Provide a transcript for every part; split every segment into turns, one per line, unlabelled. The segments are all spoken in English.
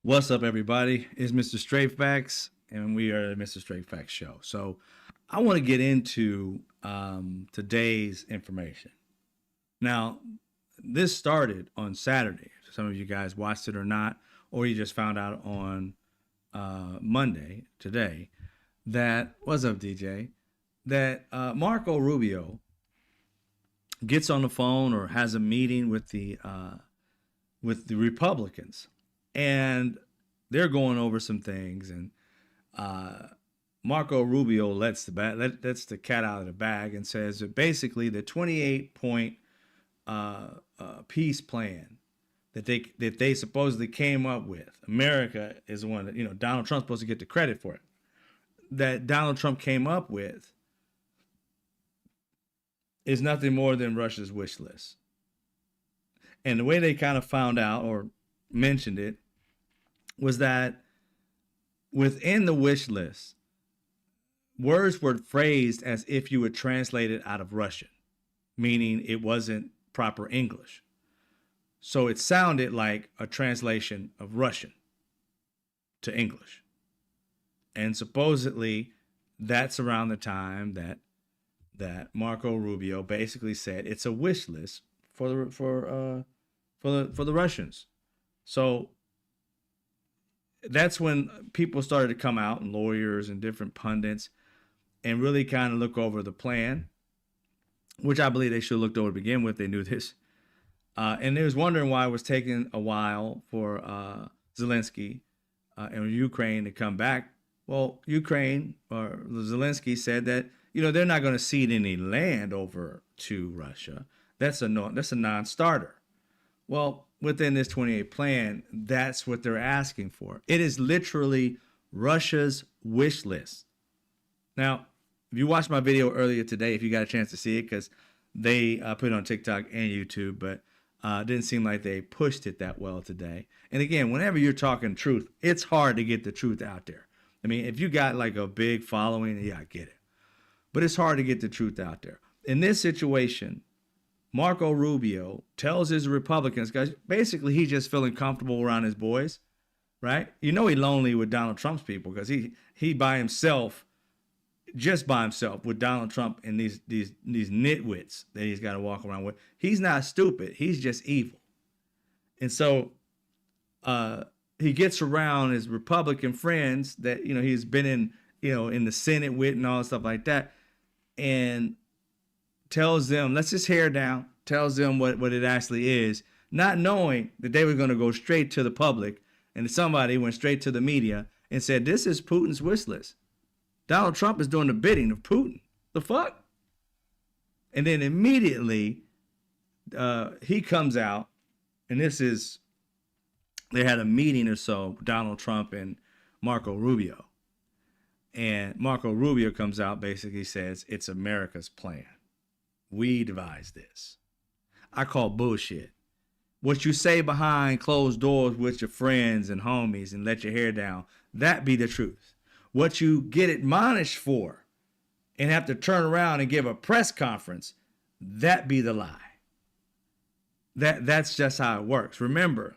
What's up, everybody? It's Mr. Straight Facts, and we are the Mr. Straight Facts Show. So, I want to get into today's information. Now, this started on Saturday. Some of you guys watched it or not, or you just found out on Monday, today, that, what's up, DJ? That Marco Rubio gets on the phone or has a meeting with the Republicans, and they're going over some things, and Marco Rubio lets the cat out of the bag and says that basically the 28-point peace plan that they supposedly came up with. America is the one that Donald Trump's supposed to get the credit for it. That Donald Trump came up with is nothing more than Russia's wish list. And the way they kind of found out or mentioned it was that within the wish list, words were phrased as if you would translate it out of Russian, meaning it wasn't proper English. So it sounded like a translation of Russian to English. And supposedly that's around the time that Marco Rubio basically said it's a wish list for the Russians. So that's when people started to come out, and lawyers and different pundits, and really kind of look over the plan, which I believe they should have looked over to begin with. They knew this. And they was wondering why it was taking a while for Zelensky and Ukraine to come back. Well, Ukraine or Zelensky said that, they're not going to cede any land over to Russia. That's a non-starter. Well, within this 28 plan, that's what they're asking for. It is literally Russia's wish list. Now, if you watched my video earlier today, if you got a chance to see it, because they put it on TikTok and YouTube, but it didn't seem like they pushed it that well today. And again, whenever you're talking truth, it's hard to get the truth out there. I mean, if you got like a big following, yeah, I get it. But it's hard to get the truth out there. In this situation, Marco Rubio tells his Republicans, guys, basically he's just feeling comfortable around his boys, right? He's lonely with Donald Trump's people because he by himself, just by himself with Donald Trump and these nitwits that he's got to walk around with. He's not stupid. He's just evil. And so he gets around his Republican friends that, he's been in the Senate with and all stuff like that, and tells them, let's just hair down, tells them what it actually is, not knowing that they were going to go straight to the public, and somebody went straight to the media and said, this is Putin's wish list. Donald Trump is doing the bidding of Putin. The fuck? And then immediately he comes out, and they had a meeting or so, Donald Trump and Marco Rubio. And Marco Rubio comes out, basically says, it's America's plan. We devised this. I call bullshit. What you say behind closed doors with your friends and homies and let your hair down, that be the truth. What you get admonished for and have to turn around and give a press conference, that be the lie. That's just how it works. Remember,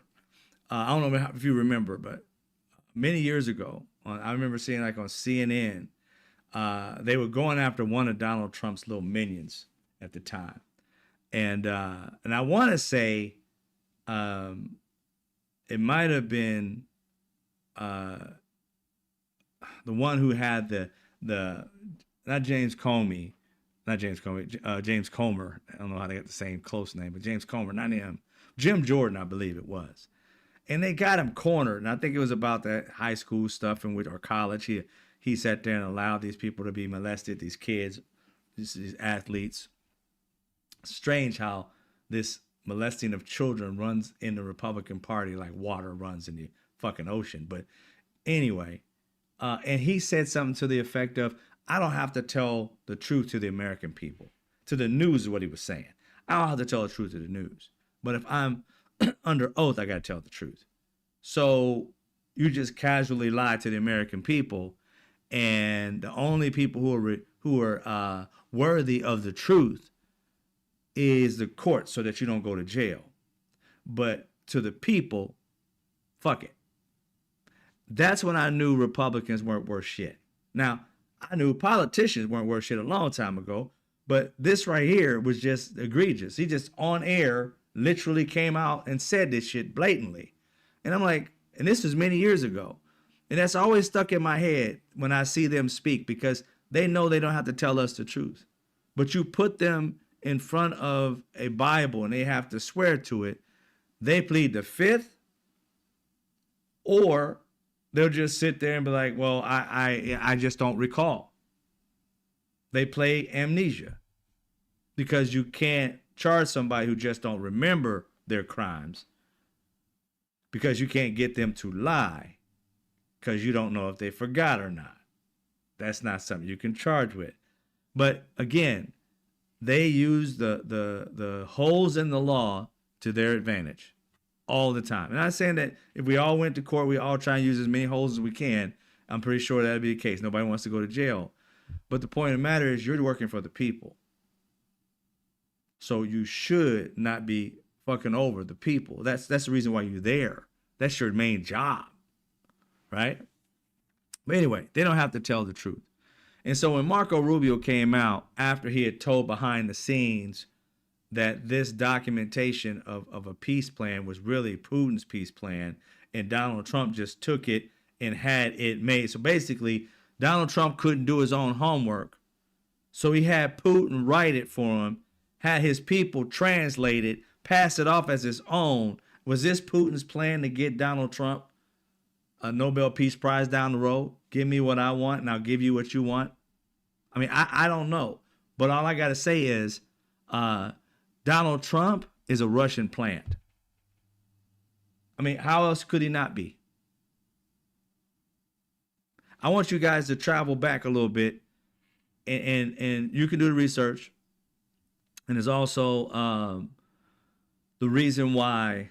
I don't know if you remember, but many years ago, I remember seeing like on CNN, they were going after one of Donald Trump's little minions at the time. And I want to say it might have been the one who had the James Comey. James Comer. I don't know how they got the same close name, but James Comer, not him. Jim Jordan, I believe it was. And they got him cornered. And I think it was about that high school stuff or college. He sat there and allowed these people to be molested, these kids, these athletes. Strange how this molesting of children runs in the Republican Party like water runs in the fucking ocean. But anyway, and he said something to the effect of, I don't have to tell the truth to the American people. To the news is what he was saying. I don't have to tell the truth to the news. But if I'm under oath, I got to tell the truth. So you just casually lie to the American people, and the only people who are worthy of the truth is the court, so that you don't go to jail. But to the people, fuck it. That's when I knew Republicans weren't worth shit. Now, I knew politicians weren't worth shit a long time ago, but this right here was just egregious. He just on air literally came out and said this shit blatantly. And I'm like, and this was many years ago. And that's always stuck in my head when I see them speak, because they know they don't have to tell us the truth. But you put them in front of a Bible and they have to swear to it, they plead the fifth, or they'll just sit there and be like, well, I just don't recall. They play amnesia, because you can't charge somebody who just don't remember their crimes, because you can't get them to lie, because you don't know if they forgot or not. That's not something you can charge with. But again, they use the holes in the law to their advantage all the time. And I'm not saying that if we all went to court, we all try and use as many holes as we can. I'm pretty sure that'd be the case. Nobody wants to go to jail. But the point of the matter is, you're working for the people. So you should not be fucking over the people. That's the reason why you're there. That's your main job, right? But anyway, they don't have to tell the truth. And so when Marco Rubio came out after he had told behind the scenes that this documentation of a peace plan was really Putin's peace plan, and Donald Trump just took it and had it made. So basically, Donald Trump couldn't do his own homework. So he had Putin write it for him, had his people translate it, pass it off as his own. Was this Putin's plan to get Donald Trump a Nobel Peace Prize down the road? Give me what I want and I'll give you what you want. I mean, I don't know. But all I got to say is Donald Trump is a Russian plant. I mean, how else could he not be? I want you guys to travel back a little bit, and you can do the research. And there's also the reason why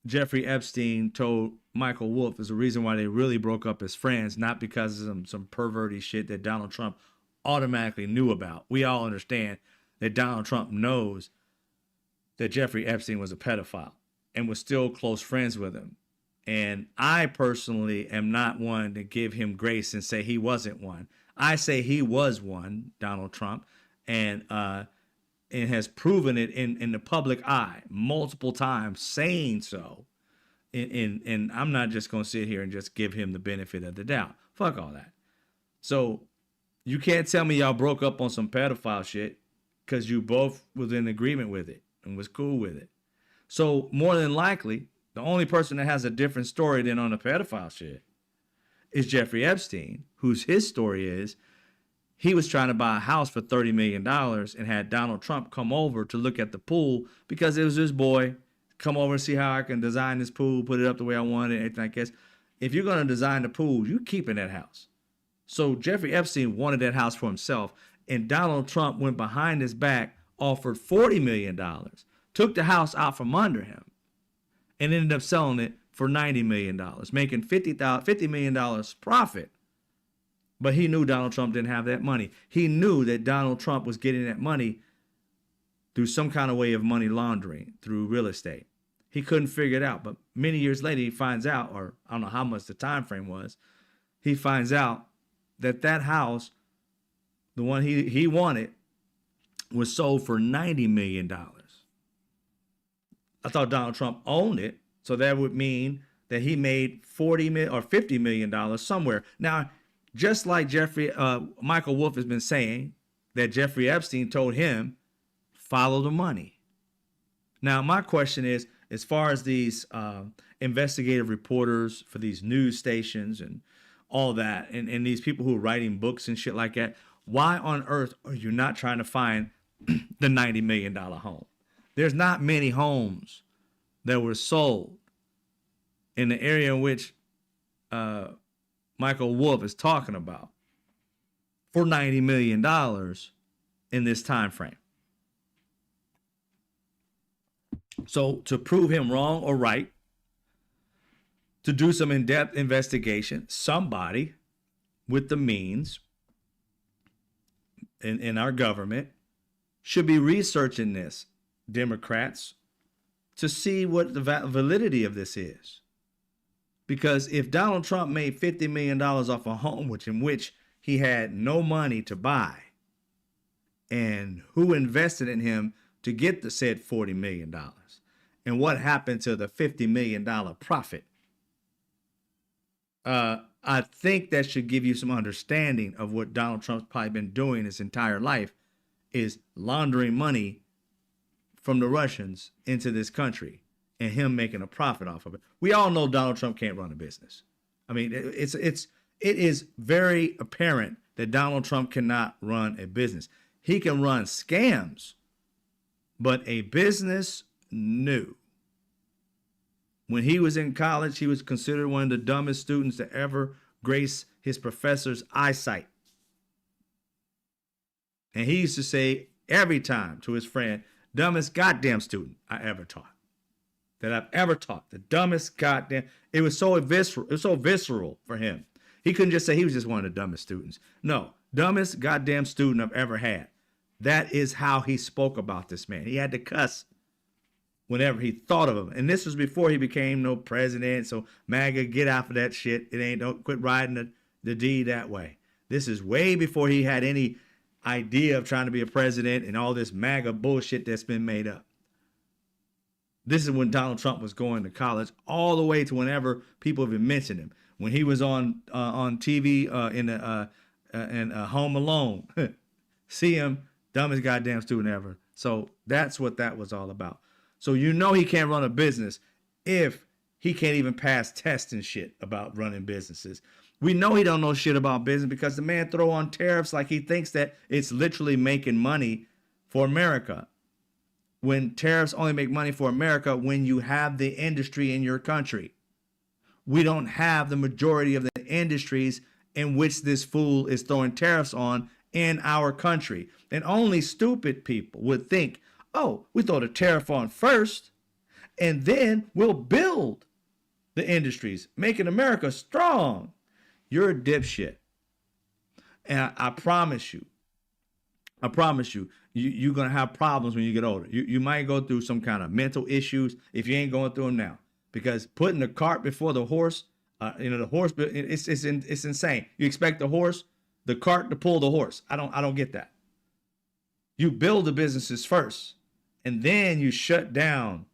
Jeffrey Epstein told Michael Wolff is the reason why they really broke up as friends, not because of some perverty shit that Donald Trump automatically knew about. We all understand that Donald Trump knows that Jeffrey Epstein was a pedophile and was still close friends with him. And I personally am not one to give him grace and say he wasn't one. I say he was one, Donald Trump, and has proven it in the public eye multiple times, saying so. And I'm not just going to sit here and just give him the benefit of the doubt. Fuck all that. So you can't tell me y'all broke up on some pedophile shit, because you both was in agreement with it and was cool with it. So more than likely, the only person that has a different story than on the pedophile shit is Jeffrey Epstein, whose his story is he was trying to buy a house for $30 million and had Donald Trump come over to look at the pool because it was his boy. Come over and see how I can design this pool, put it up the way I want it, and everything like that. If you're going to design the pool, you keep in that house. So Jeffrey Epstein wanted that house for himself, and Donald Trump went behind his back, offered $40 million, took the house out from under him, and ended up selling it for $90 million, making $50 million profit. But he knew Donald Trump didn't have that money. He knew that Donald Trump was getting that money through some kind of way of money laundering, through real estate. He couldn't figure it out. But many years later, he finds out, or I don't know how much the time frame was, he finds out that that house, the one he wanted, was sold for $90 million. I thought Donald Trump owned it, so that would mean that he made $40 million or $50 million somewhere. Now, just like Michael Wolff has been saying that Jeffrey Epstein told him, follow the money. Now, my question is, as far as these investigative reporters for these news stations and all that, and these people who are writing books and shit like that, why on earth are you not trying to find the $90 million home? There's not many homes that were sold in the area in which Michael Wolff is talking about for $90 million in this time frame. So to prove him wrong or right, to do some in-depth investigation, somebody with the means in our government should be researching this, Democrats, to see what the validity of this is. Because if Donald Trump made $50 million off a home, in which he had no money to buy, and who invested in him to get the said $40 million? And what happened to the $50 million profit? I think that should give you some understanding of what Donald Trump's probably been doing his entire life, is laundering money from the Russians into this country and him making a profit off of it. We all know Donald Trump can't run a business. I mean, it is very apparent that Donald Trump cannot run a business. He can run scams, but a business, no. When he was in college, he was considered one of the dumbest students to ever grace his professor's eyesight. And he used to say every time to his friend, dumbest goddamn student I ever taught. That I've ever taught. The dumbest goddamn. It was so visceral. It was so visceral for him. He couldn't just say he was just one of the dumbest students. No, dumbest goddamn student I've ever had. That is how he spoke about this man. He had to cuss whenever he thought of him. And this was before he became no president. So MAGA, get out of that shit. Don't quit riding the D that way. This is way before he had any idea of trying to be a president and all this MAGA bullshit that's been made up. This is when Donald Trump was going to college, all the way to whenever people have mentioned him. When he was on TV in Home Alone, see him, dumbest goddamn student ever. So that's what that was all about. So you know he can't run a business if he can't even pass tests and shit about running businesses. We know he don't know shit about business because the man throw on tariffs like he thinks that it's literally making money for America. When tariffs only make money for America when you have the industry in your country. We don't have the majority of the industries in which this fool is throwing tariffs on in our country. And only stupid people would think, oh, we throw the tariff on first, and then we'll build the industries, making America strong. You're a dipshit. And I promise you, you're going to have problems when you get older. You might go through some kind of mental issues if you ain't going through them now. Because putting the cart before the horse, the horse, it's insane. You expect the cart to pull the horse. I don't get that. You build the businesses first, and then you shut down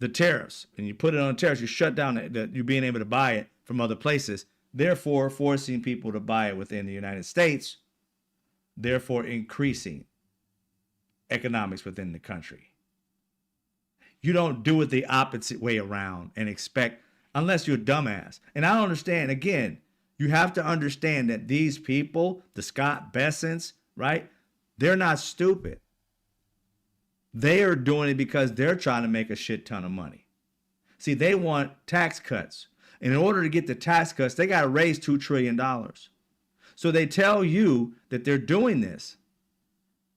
the tariffs. And you put it on tariffs, you shut down you being able to buy it from other places, therefore forcing people to buy it within the United States, therefore increasing economics within the country. You don't do it the opposite way around and expect, unless you're a dumbass. And I don't understand, again, you have to understand that these people, the Scott Bessents, right? They're not stupid. They are doing it because they're trying to make a shit ton of money. See, they want tax cuts. And in order to get the tax cuts, they got to raise $2 trillion. So they tell you that they're doing this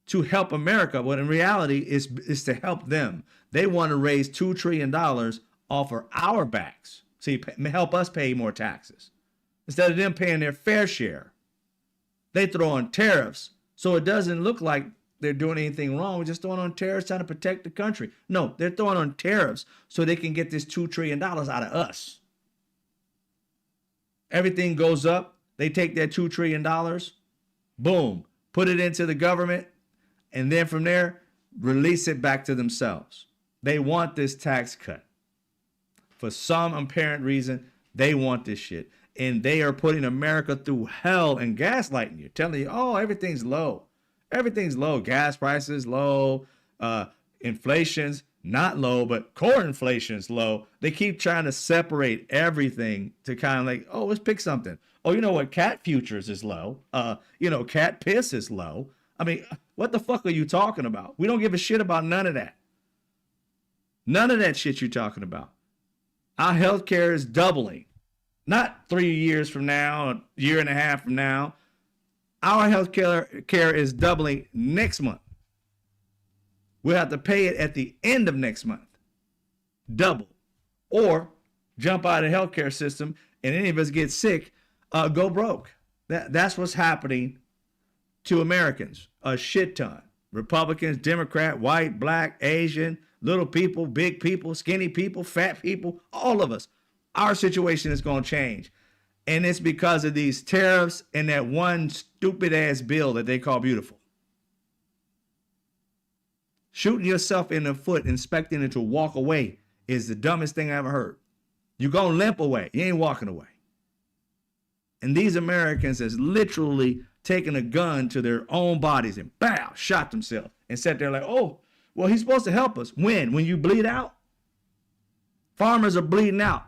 to help America, but in reality, is to help them. They want to raise $2 trillion off of our backs. See, help us pay more taxes. Instead of them paying their fair share, they throw on tariffs. So it doesn't look like they're doing anything wrong. We're just throwing on tariffs trying to protect the country. No, they're throwing on tariffs so they can get this $2 trillion out of us. Everything goes up. They take that $2 trillion, boom, put it into the government, and then from there, release it back to themselves. They want this tax cut. For some apparent reason, they want this shit. And they are putting America through hell and gaslighting you, telling you, oh, everything's low. Everything's low. Gas prices low. Inflation's not low, but core inflation's low. They keep trying to separate everything to kind of like, oh, let's pick something. Oh, you know what? Cat futures is low. Cat piss is low. I mean, what the fuck are you talking about? We don't give a shit about none of that. None of that shit you're talking about. Our healthcare is doubling. Not 3 years from now, a year and a half from now. Our healthcare is doubling next month. We'll have to pay it at the end of next month. Double. Or jump out of the healthcare system and any of us get sick, go broke. That's what's happening to Americans. A shit ton. Republicans, Democrat, white, black, Asian, little people, big people, skinny people, fat people, all of us. Our situation is going to change. And it's because of these tariffs and that one stupid ass bill that they call beautiful. Shooting yourself in the foot, expecting it to walk away is the dumbest thing I ever heard. You're going to limp away. You ain't walking away. And these Americans has literally taken a gun to their own bodies and bow, shot themselves and sat there like, oh, well, he's supposed to help us. When? When you bleed out? Farmers are bleeding out.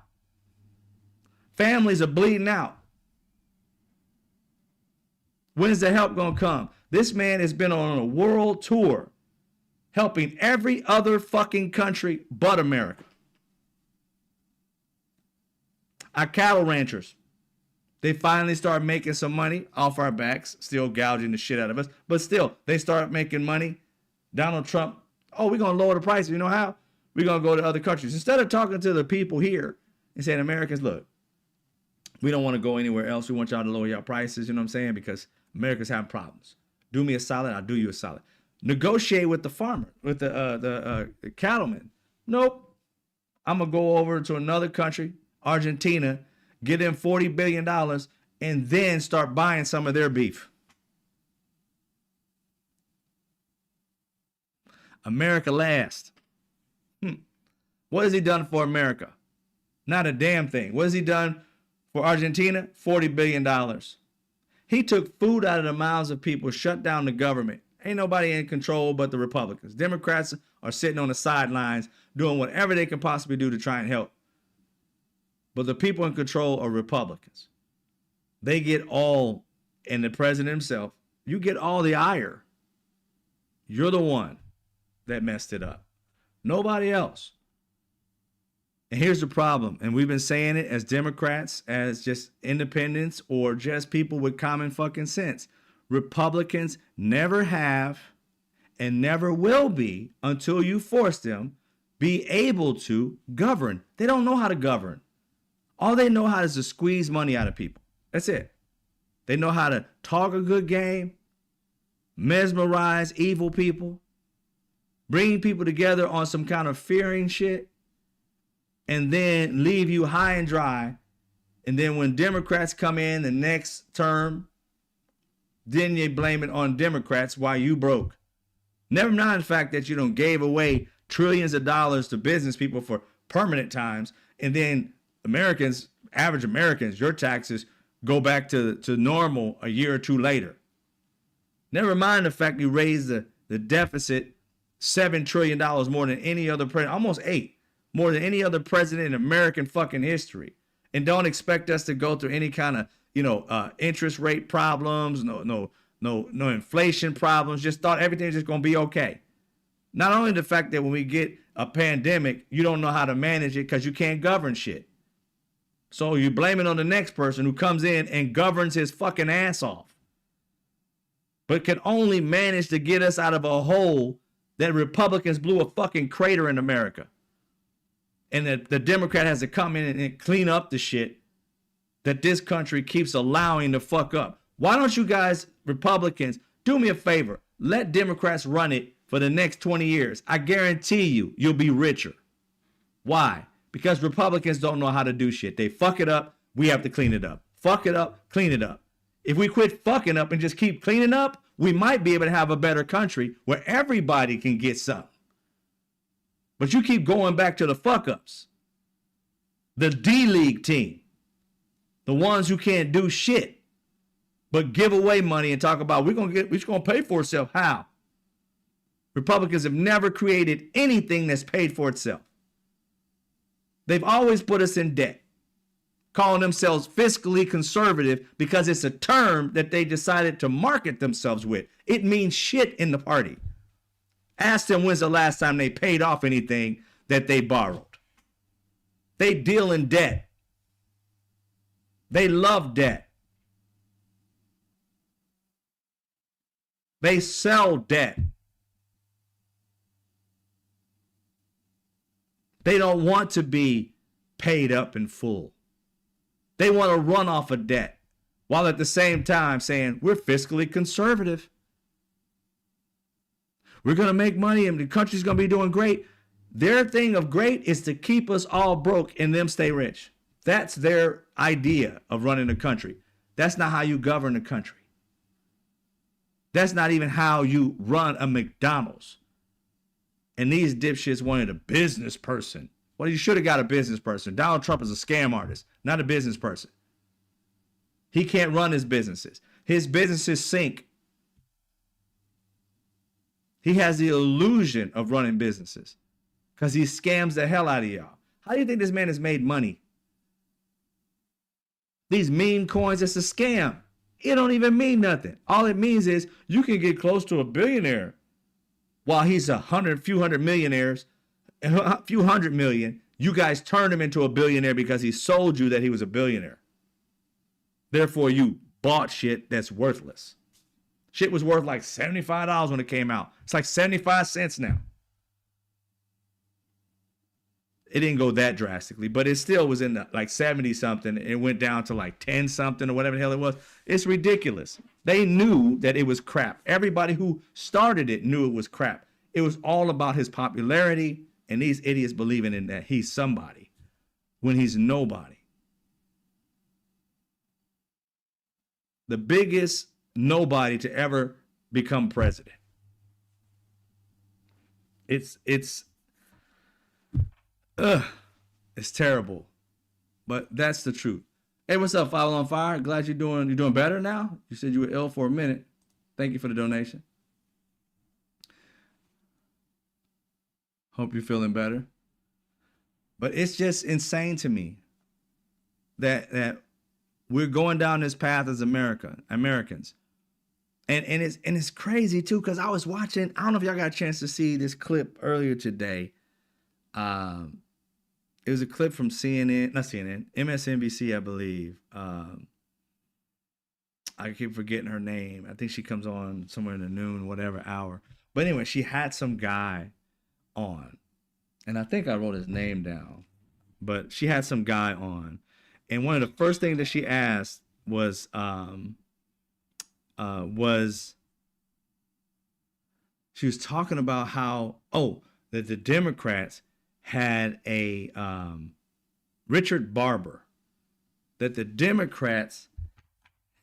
Families are bleeding out. When's the help going to come? This man has been on a world tour helping every other fucking country but America. Our cattle ranchers, they finally start making some money off our backs, still gouging the shit out of us, but still, they start making money. Donald Trump, oh, we're going to lower the prices. You know how? We're going to go to other countries. Instead of talking to the people here and saying, Americans, look, we don't want to go anywhere else. We want y'all to lower your prices, you know what I'm saying? Because America's having problems. Do me a solid, I'll do you a solid. Negotiate with the farmer, with the cattleman. Nope. I'm going to go over to another country, Argentina, get in $40 billion, and then start buying some of their beef. America last. What has he done for America? Not a damn thing. What has he done for Argentina? $40 billion. He took food out of the mouths of people, shut down the government. Ain't nobody in control but the Republicans. Democrats are sitting on the sidelines doing whatever they can possibly do to try and help. But the people in control are Republicans. They get all, and the president himself, you get all the ire. You're the one that messed it up. Nobody else. And here's the problem, and we've been saying it as Democrats, as just independents, or just people with common fucking sense. Republicans never have and never will be, until you force them, be able to govern. They don't know how to govern. All they know how is to squeeze money out of people. That's it. They know how to talk a good game, mesmerize evil people, bring people together on some kind of fearing shit, and then leave you high and dry. And then when Democrats come in the next term, then you blame it on Democrats why you broke. Never mind the fact that you don't gave away trillions of dollars to business people for permanent times, and then Americans, average Americans, your taxes go back to normal a year or two later. Never mind the fact you raised the deficit $7 trillion more than any other president, almost 8, more than any other president in American fucking history. And don't expect us to go through any kind of, interest rate problems, no inflation problems. Just thought everything's just going to be okay. Not only the fact that when we get a pandemic, you don't know how to manage it because you can't govern shit. So you blame it on the next person who comes in and governs his fucking ass off, but can only manage to get us out of a hole that Republicans blew a fucking crater in America. And that the Democrat has to come in and clean up the shit that this country keeps allowing to fuck up. Why don't you guys, Republicans, do me a favor? Let Democrats run it for the next 20 years. I guarantee you'll be richer. Why? Because Republicans don't know how to do shit. They fuck it up. We have to clean it up. Fuck it up, clean it up. If we quit fucking up and just keep cleaning up, we might be able to have a better country where everybody can get something. But you keep going back to the fuck ups. The D-League team. The ones who can't do shit but give away money and talk about we're just gonna pay for itself. How? Republicans have never created anything that's paid for itself. They've always put us in debt, calling themselves fiscally conservative because it's a term that they decided to market themselves with. It means shit in the party. Ask them when's the last time they paid off anything that they borrowed. They deal in debt. They love debt. They sell debt. They don't want to be paid up in full. They want to run off of debt while at the same time saying we're fiscally conservative. We're going to make money and the country's going to be doing great. Their thing of great is to keep us all broke and them stay rich. That's their idea of running a country. That's not how you govern a country. That's not even how you run a McDonald's. And these dipshits wanted a business person. Well, you should have got a business person. Donald Trump is a scam artist, not a business person. He can't run his businesses. His businesses sink. He has the illusion of running businesses because he scams the hell out of y'all. How do you think this man has made money? These meme coins, it's a scam. It don't even mean nothing. All it means is you can get close to a billionaire while he's few hundred millionaires, a few 100 million. You guys turned him into a billionaire because he sold you that he was a billionaire. Therefore, you bought shit that's worthless. Shit was worth like $75 when it came out. It's like 75 cents now. It didn't go that drastically, but it still was in the, like 70 something. It went down to like 10 something or whatever the hell it was. It's ridiculous. They knew that it was crap. Everybody who started it knew it was crap. It was all about his popularity and these idiots believing in that he's somebody when he's nobody. The biggest nobody to ever become president. It's terrible, but that's the truth. Hey, what's up, Follow on Fire? Glad you're doing better now. You said you were ill for a minute. Thank you for the donation. Hope you're feeling better. But it's just insane to me that we're going down this path as Americans. And it's crazy too, because I was watching, I don't know if y'all got a chance to see this clip earlier today. It was a clip from MSNBC, I believe. I keep forgetting her name. I think she comes on somewhere in the noon, whatever hour. But anyway, she had some guy on, and I think I wrote his name down, but she had some guy on. And one of the first things that she asked was she was talking about how, that the Democrats had a Richard Barber, that the Democrats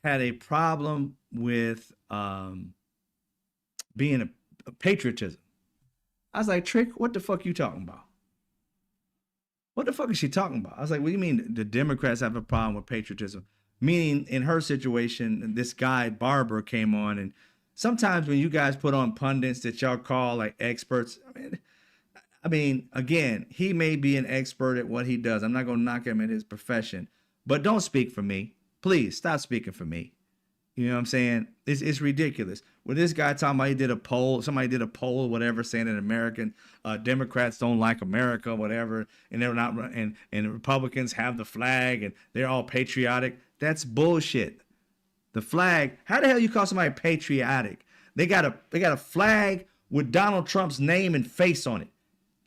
had a problem with being a patriotism. I was like, Trick, what the fuck you talking about? What the fuck is she talking about? I was like, what do you mean the Democrats have a problem with patriotism? Meaning in her situation, this guy Barber came on, and sometimes when you guys put on pundits that y'all call like experts, I mean, again, he may be an expert at what he does. I'm not going to knock him at his profession, but don't speak for me. Please stop speaking for me. You know what I'm saying? It's ridiculous. When this guy talking about somebody did a poll or whatever, saying that American Democrats don't like America, whatever, and they're not, and the Republicans have the flag and they're all patriotic. That's bullshit. The flag, how the hell you call somebody patriotic? They got a flag with Donald Trump's name and face on it.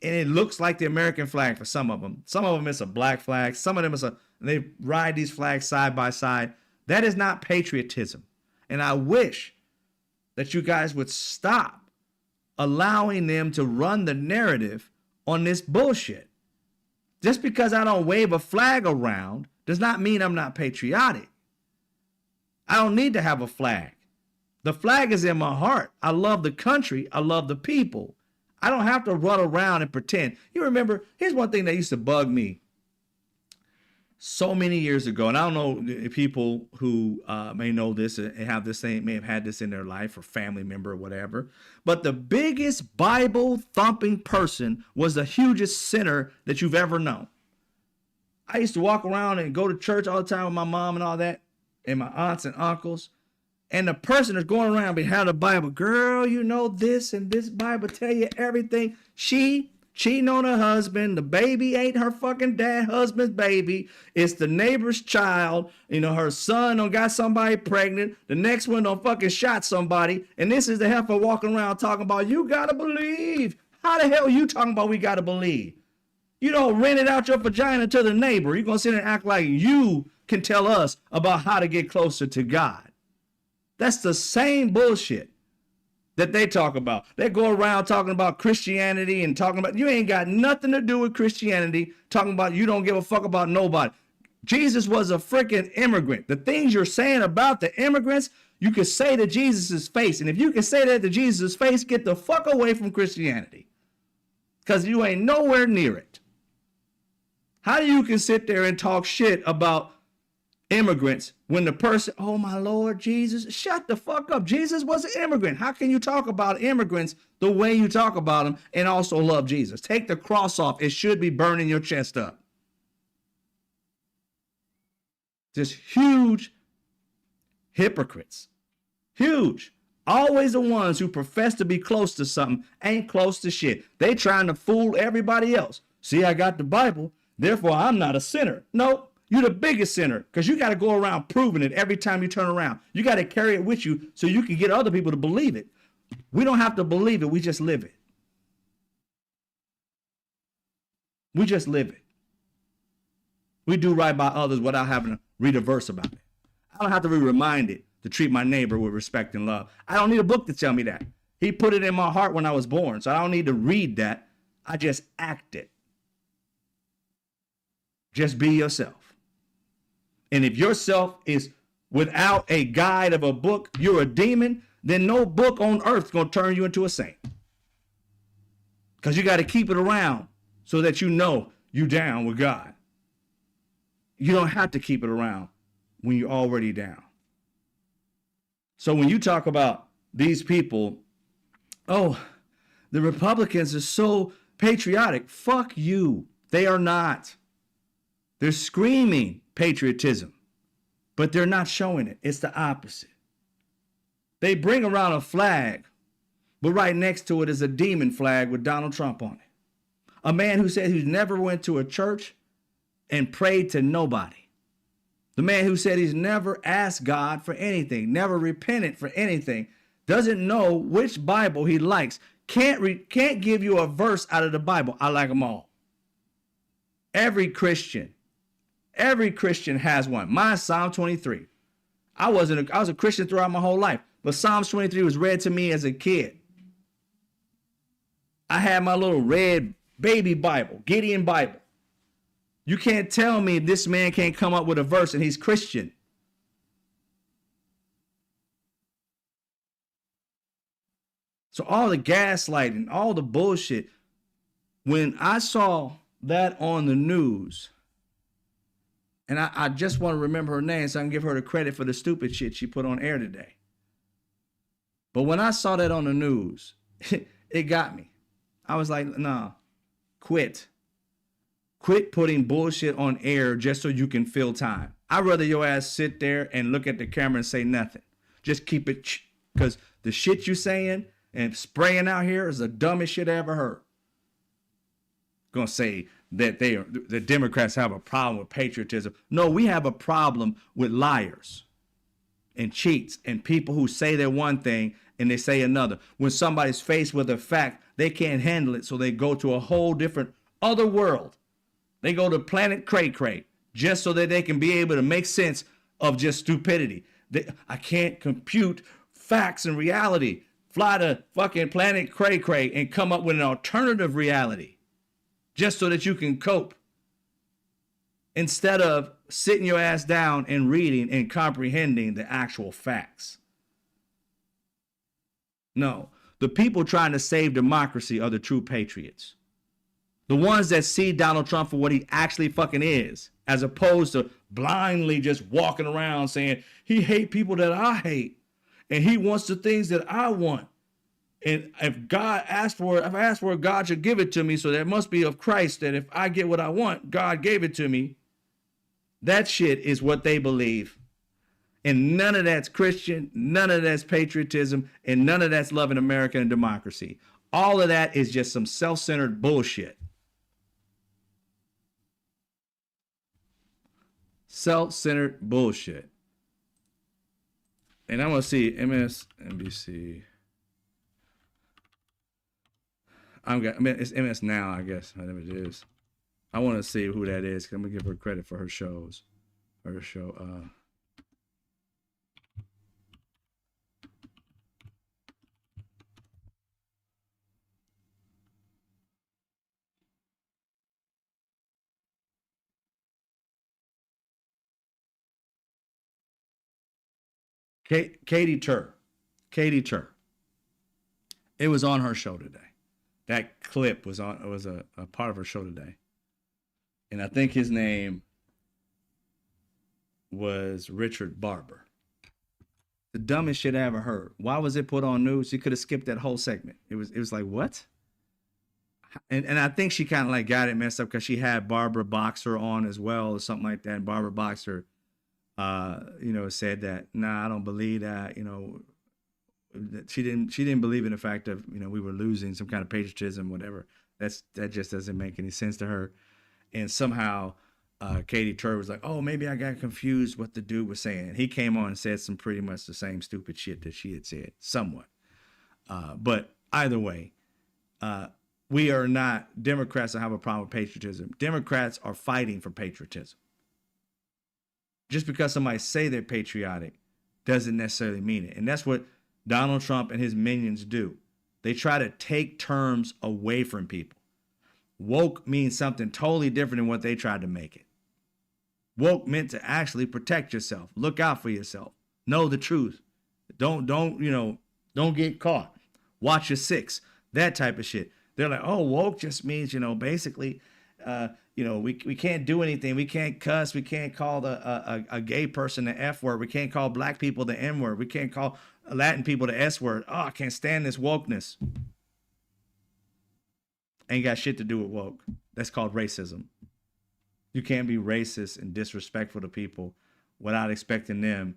And it looks like the American flag for some of them. Some of them it's a black flag. Some of them they ride these flags side by side. That is not patriotism. And I wish that you guys would stop allowing them to run the narrative on this bullshit. Just because I don't wave a flag around does not mean I'm not patriotic. I don't need to have a flag. The flag is in my heart. I love the country. I love the people. I don't have to run around and pretend. You remember, here's one thing that used to bug me so many years ago, and I don't know if people who may know this and have this thing, may have had this in their life or family member or whatever, but the biggest Bible thumping person was the hugest sinner that you've ever known. I used to walk around and go to church all the time with my mom and all that, and my aunts and uncles. And the person that's going around behind the Bible, girl, you know this and this Bible tell you everything. She cheating on her husband. The baby ain't her fucking husband's baby. It's the neighbor's child. You know, her son done got somebody pregnant. The next one done fucking shot somebody. And this is the heifer walking around talking about, you gotta believe. How the hell are you talking about we gotta believe? You don't rent it out your vagina to the neighbor. You're gonna sit there and act like you can tell us about how to get closer to God. That's the same bullshit that they talk about. They go around talking about Christianity and talking about, you ain't got nothing to do with Christianity, talking about you don't give a fuck about nobody. Jesus was a freaking immigrant. The things you're saying about the immigrants, you could say to Jesus' face. And if you can say that to Jesus' face, get the fuck away from Christianity. Because you ain't nowhere near it. How you can sit there and talk shit about immigrants when the person, oh my Lord Jesus, shut the fuck up. Jesus was an immigrant. How can you talk about immigrants the way you talk about them and also love Jesus? Take the cross off. It should be burning your chest up. Just huge hypocrites. Huge. Always the ones who profess to be close to something ain't close to shit. They trying to fool everybody else. See, I got the Bible, therefore I'm not a sinner. No, you're the biggest sinner because you got to go around proving it every time you turn around. You got to carry it with you so you can get other people to believe it. We don't have to believe it. We just live it. We just live it. We do right by others without having to read a verse about it. I don't have to be reminded to treat my neighbor with respect and love. I don't need a book to tell me that. He put it in my heart when I was born, so I don't need to read that. I just act it. Just be yourself. And if yourself is without a guide of a book, you're a demon, then no book on earth is going to turn you into a saint. Because you got to keep it around so that you know you're down with God. You don't have to keep it around when you're already down. So when you talk about these people, oh, the Republicans are so patriotic. Fuck you. They are not. They're screaming patriotism, but they're not showing it. It's the opposite. They bring around a flag, but right next to it is a demon flag with Donald Trump on it. A man who said he never went to a church and prayed to nobody. The man who said he's never asked God for anything, never repented for anything, doesn't know which Bible he likes, can't give you a verse out of the Bible. I like them all. Every Christian has one. Mine's Psalm 23. I was a Christian throughout my whole life, but Psalms 23 was read to me as a kid. I had my little red baby Bible, Gideon Bible. You can't tell me this man can't come up with a verse and he's Christian. So all the gaslighting, all the bullshit. When I saw that on the news, and I just want to remember her name so I can give her the credit for the stupid shit she put on air today. But when I saw that on the news, it got me. I was like, nah, quit. Quit putting bullshit on air just so you can fill time. I'd rather your ass sit there and look at the camera and say nothing. Just keep it, because the shit you saying and spraying out here is the dumbest shit I ever heard. Gonna say that the Democrats have a problem with patriotism. No, we have a problem with liars and cheats and people who say they're one thing and they say another. When somebody's faced with a fact, they can't handle it, so they go to a whole different other world. They go to planet Cray Cray just so that they can be able to make sense of just stupidity. I can't compute facts and reality. Fly to fucking planet Cray Cray and come up with an alternative reality just so that you can cope. Instead of sitting your ass down and reading and comprehending the actual facts. No, the people trying to save democracy are the true patriots. The ones that see Donald Trump for what he actually fucking is, as opposed to blindly just walking around saying he hates people that I hate and he wants the things that I want. And if God asked for it, if I asked for it, God should give it to me. So that must be of Christ that if I get what I want, God gave it to me. That shit is what they believe. And none of that's Christian, none of that's patriotism, and none of that's loving America and democracy. All of that is just some self-centered bullshit. Self-centered bullshit. And I'm going to see MSNBC. It's MS Now, I guess, whatever it is. I want to see who that is, because I'm going to give her credit for her shows. Her show, Katie Tur. Katie Tur. It was on her show today. That clip was a part of her show today. And I think his name was Richard Barber. The dumbest shit I ever heard. Why was it put on news? You could have skipped that whole segment. It was like, what? And I think she kind of like got it messed up because she had Barbara Boxer on as well or something like that. And Barbara Boxer, said that, nah, I don't believe that, that she didn't believe in the fact of, we were losing some kind of patriotism, whatever. That just doesn't make any sense to her. And somehow Katie Tur was like, oh, maybe I got confused what the dude was saying. He came on and said some pretty much the same stupid shit that she had said, somewhat. But either way, we are not Democrats that have a problem with patriotism. Democrats are fighting for patriotism. Just because somebody say they're patriotic doesn't necessarily mean it. And that's what Donald Trump and his minions do. They try to take terms away from people. Woke means something totally different than what they tried to make it. Woke meant to actually protect yourself. Look out for yourself. Know the truth. Don't get caught. Watch your six. That type of shit. They're like, oh, woke just means, basically, we can't do anything. We can't cuss. We can't call a gay person the F word. We can't call black people the N word. We can't call Latin people the S word. Oh, I can't stand this wokeness. Ain't got shit to do with woke. That's called racism. You can't be racist and disrespectful to people without expecting them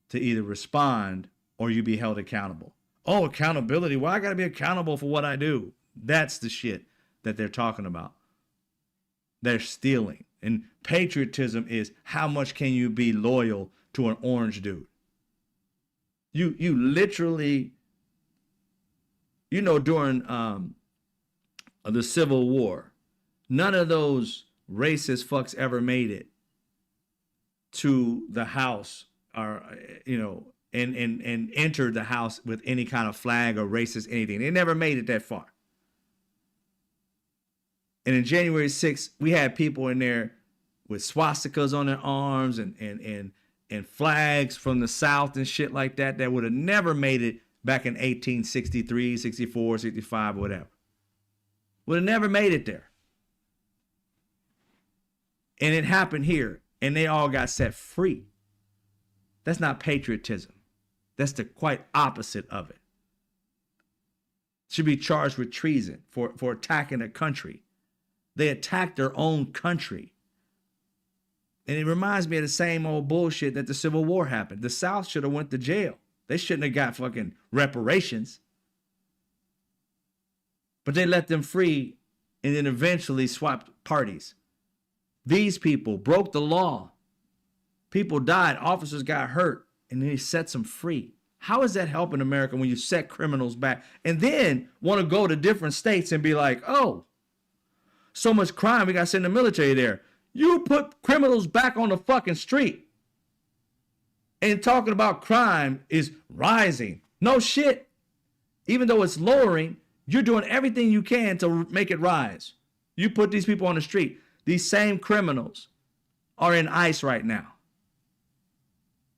to either respond or you be held accountable. Oh, accountability. Well, I got to be accountable for what I do. That's the shit that they're talking about. They're stealing. And patriotism is how much can you be loyal to an orange dude? You literally, during the Civil War, none of those racist fucks ever made it to the house or, and entered the house with any kind of flag or racist anything. They never made it that far. And in January 6th, we had people in there with swastikas on their arms and flags from the South and shit like that would have never made it back in 1863, 64, 65, whatever. Would have never made it there. And it happened here, and they all got set free. That's not patriotism. That's the quite opposite of it. Should be charged with treason for attacking a country. They attacked their own country. And it reminds me of the same old bullshit that the Civil War happened. The South should have went to jail. They shouldn't have got fucking reparations. But they let them free and then eventually swapped parties. These people broke the law. People died. Officers got hurt. And then he sets them free. How is that helping America when you set criminals back and then want to go to different states and be like, oh, so much crime, we got to send the military there. You put criminals back on the fucking street. And talking about crime is rising. No shit. Even though it's lowering, you're doing everything you can to make it rise. You put these people on the street. These same criminals are in ICE right now.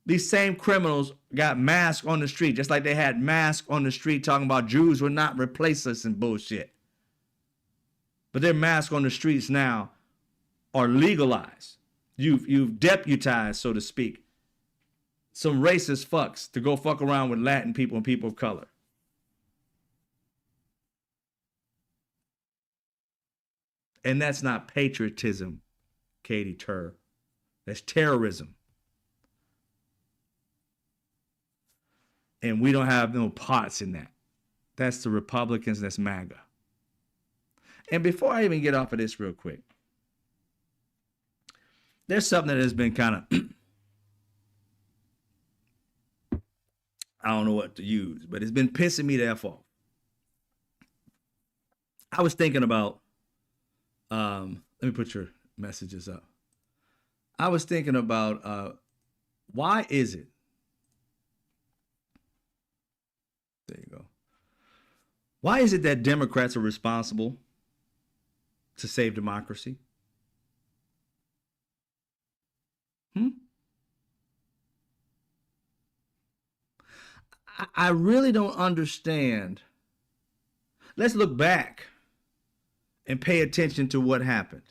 These same criminals got masks on the street, just like they had masks on the street talking about Jews would not replace us and bullshit. But their masks on the streets now are legalized. You've deputized, so to speak, some racist fucks to go fuck around with Latin people and people of color. And that's not patriotism, Katie Tur. That's terrorism. And we don't have no parts in that. That's the Republicans, that's MAGA. And before I even get off of this real quick, there's something that has been kind of, I don't know what to use, but it's been pissing me the F off. I was thinking about, let me put your messages up. I was thinking about, why is it? There you go. Why is it that Democrats are responsible to save democracy? I really don't understand. Let's look back and pay attention to what happened.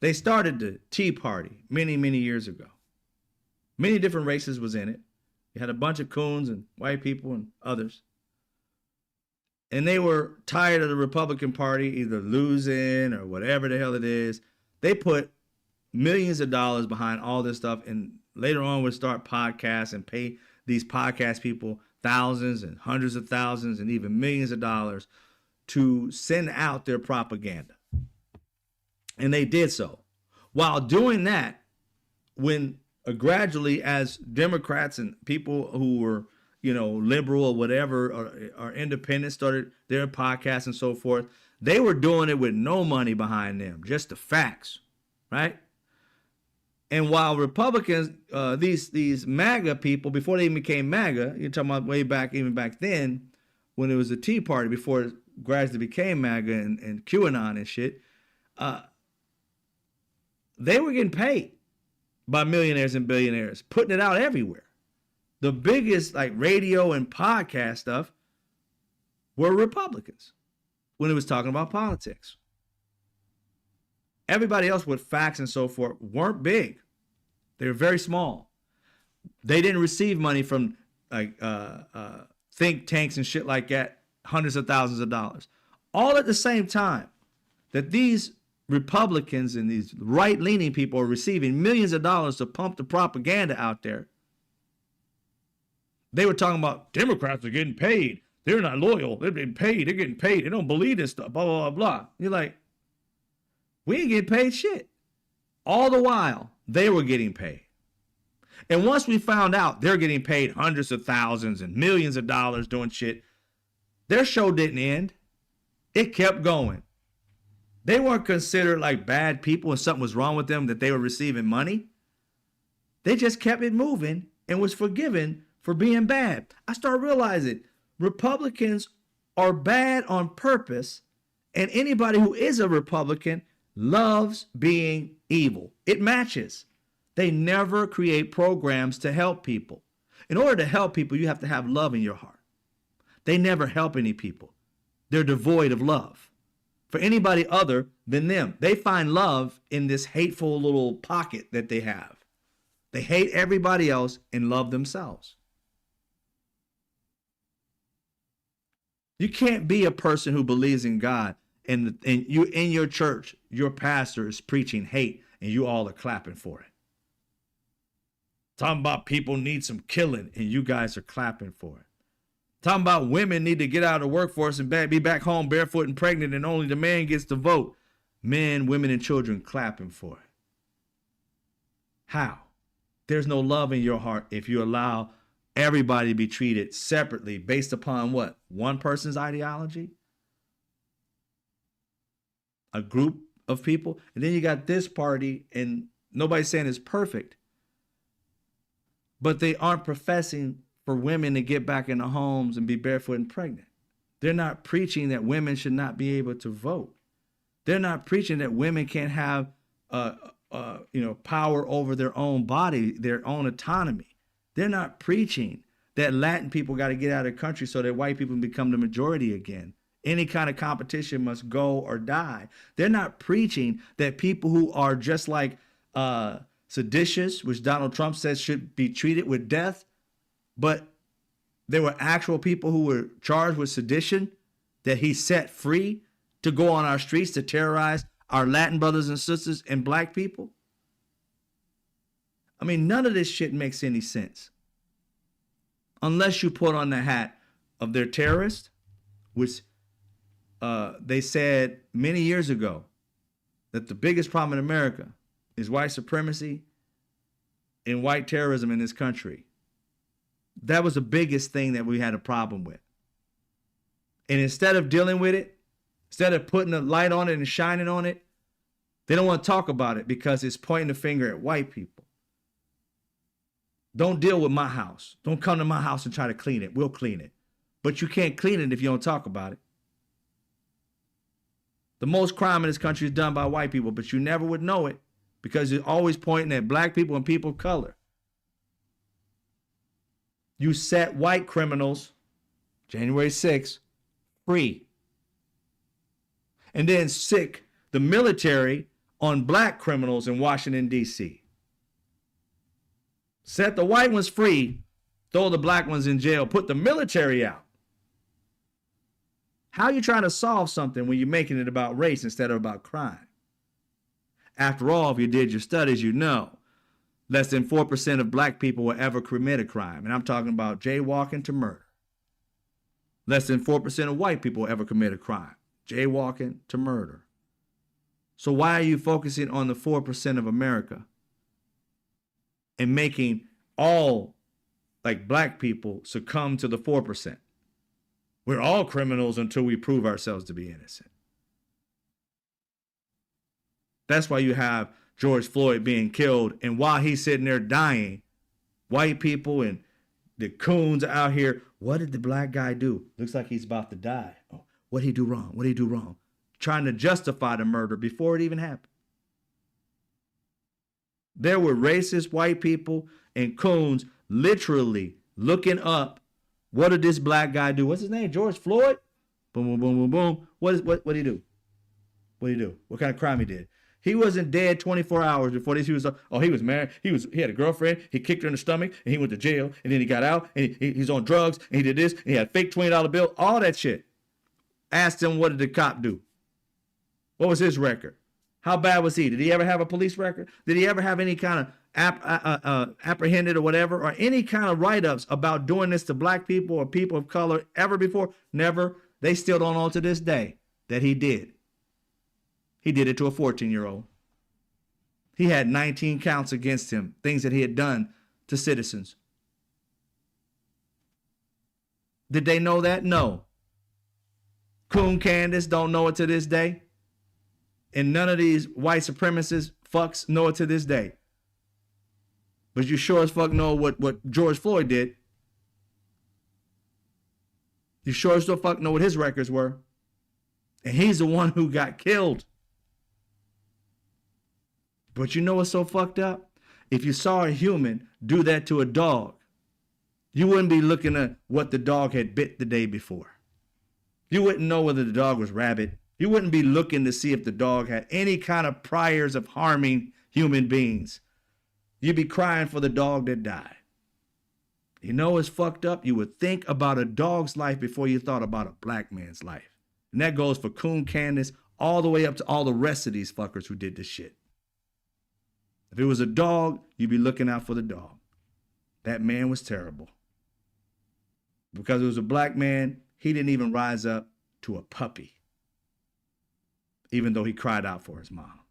They started the Tea Party many, many years ago. Many different races was in it. You had a bunch of coons and white people and others. And they were tired of the Republican Party either losing or whatever the hell it is. They put millions of dollars behind all this stuff, and later on would start podcasts and pay these podcast people thousands and hundreds of thousands and even millions of dollars to send out their propaganda. And they did so. While doing that, when gradually as Democrats and people who were, liberal or whatever, or independent started their podcasts and so forth, they were doing it with no money behind them, just the facts, right? And while Republicans, these MAGA people, before they even became MAGA, you're talking about way back, even back then, when it was the Tea Party, before it gradually became MAGA and QAnon and shit, they were getting paid by millionaires and billionaires, putting it out everywhere. The biggest radio and podcast stuff were Republicans when it was talking about politics. Everybody else with facts and so forth weren't big. They were very small. They didn't receive money from think tanks and shit like that, hundreds of thousands of dollars. All at the same time that these Republicans and these right-leaning people are receiving millions of dollars to pump the propaganda out there. They were talking about Democrats are getting paid. They're not loyal. They're getting paid. They're getting paid. They don't believe this stuff, blah, blah, blah, blah. You're like, we ain't getting paid shit. All the while, they were getting paid. And once we found out they're getting paid hundreds of thousands and millions of dollars doing shit, their show didn't end. It kept going. They weren't considered like bad people and something was wrong with them that they were receiving money. They just kept it moving and was forgiven for being bad. I started realizing Republicans are bad on purpose, and anybody who is a Republican loves being evil. It matches. They never create programs to help people. In order to help people, you have to have love in your heart. They never help any people. They're devoid of love for anybody other than them. They find love in this hateful little pocket that they have. They hate everybody else and love themselves. You can't be a person who believes in God and you in your church, your pastor is preaching hate and you all are clapping for it. Talking about people need some killing and you guys are clapping for it. Talking about women need to get out of the workforce and be back home barefoot and pregnant and only the man gets to vote. Men, women, and children clapping for it. How? There's no love in your heart if you allow everybody to be treated separately based upon what? One person's ideology? A group of people? And then you got this party, and nobody's saying it's perfect, but they aren't professing for women to get back in the homes and be barefoot and pregnant. They're not preaching that women should not be able to vote. They're not preaching that women can't have power over their own body, their own autonomy. They're not preaching that Latin people got to get out of the country so that white people can become the majority again. Any kind of competition must go or die. They're not preaching that people who are just like seditious, which Donald Trump says should be treated with death, but there were actual people who were charged with sedition that he set free to go on our streets to terrorize our Latin brothers and sisters and black people. I mean, none of this shit makes any sense. Unless you put on the hat of their terrorist, which they said many years ago that the biggest problem in America is white supremacy and white terrorism in this country. That was the biggest thing that we had a problem with. And instead of dealing with it, instead of putting a light on it and shining on it, they don't want to talk about it because it's pointing the finger at white people. Don't deal with my house. Don't come to my house and try to clean it. We'll clean it. But you can't clean it if you don't talk about it. The most crime in this country is done by white people, but you never would know it because you're always pointing at black people and people of color. You set white criminals, January 6th, free. And then sick the military on black criminals in Washington, D.C. Set the white ones free, throw the black ones in jail, put the military out. How are you trying to solve something when you're making it about race instead of about crime? After all, if you did your studies, you know less than 4% of black people will ever commit a crime. And I'm talking about jaywalking to murder. Less than 4% of white people will ever commit a crime. Jaywalking to murder. So why are you focusing on the 4% of America and making all like black people succumb to the 4%? We're all criminals until we prove ourselves to be innocent. That's why you have George Floyd being killed, and while he's sitting there dying, white people and the coons out here, what did the black guy do? Looks like he's about to die. Oh, what did he do wrong? What did he do wrong? Trying to justify the murder before it even happened. There were racist white people and coons literally looking up, what did this black guy do? What's his name? George Floyd? Boom, boom, boom, boom, boom. What did he do? What did he do? What kind of crime he did? He wasn't dead 24 hours before this. He was married. He had a girlfriend. He kicked her in the stomach and he went to jail. And then he got out and he's on drugs and he did this and he had a fake $20 bill. All that shit. Asked him, what did the cop do? What was his record? How bad was he? Did he ever have a police record? Did he ever have any kind of apprehended or whatever, or any kind of write-ups about doing this to black people or people of color ever before? Never. They still don't know to this day that he did. He did it to a 14-year-old. He had 19 counts against him, things that he had done to citizens. Did they know that? No. Coon Candace don't know it to this day. And none of these white supremacist fucks know it to this day. But you sure as fuck know what George Floyd did. You sure as fuck know what his records were. And he's the one who got killed. But you know what's so fucked up? If you saw a human do that to a dog, you wouldn't be looking at what the dog had bit the day before. You wouldn't know whether the dog was rabid. You wouldn't be looking to see if the dog had any kind of priors of harming human beings. You'd be crying for the dog that died. You know it's fucked up? You would think about a dog's life before you thought about a black man's life. And that goes for Coon Candace all the way up to all the rest of these fuckers who did this shit. If it was a dog, you'd be looking out for the dog. That man was terrible. Because it was a black man, he didn't even rise up to a puppy, even though he cried out for his mom.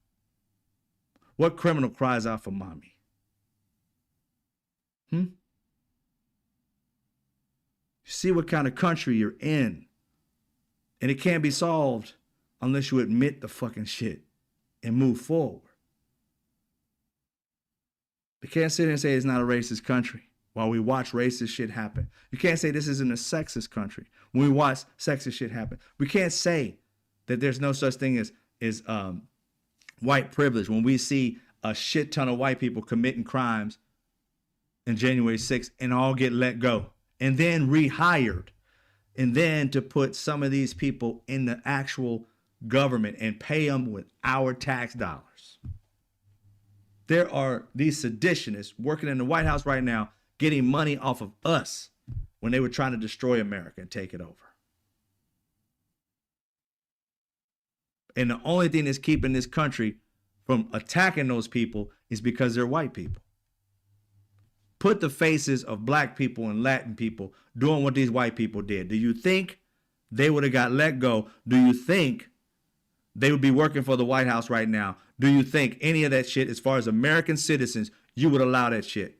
What criminal cries out for mommy? You see what kind of country you're in. And it can't be solved unless you admit the fucking shit and move forward. You can't sit here and say it's not a racist country while we watch racist shit happen. You can't say this isn't a sexist country when we watch sexist shit happen. We can't say that there's no such thing as white privilege when we see a shit ton of white people committing crimes in January 6th and all get let go and then rehired, and then to put some of these people in the actual government and pay them with our tax dollars. There are these seditionists working in the White House right now getting money off of us when they were trying to destroy America and take it over. And the only thing that's keeping this country from attacking those people is because they're white people. Put the faces of black people and Latin people doing what these white people did. Do you think they would have got let go? Do you think they would be working for the White House right now? Do you think any of that shit, as far as American citizens, you would allow that shit?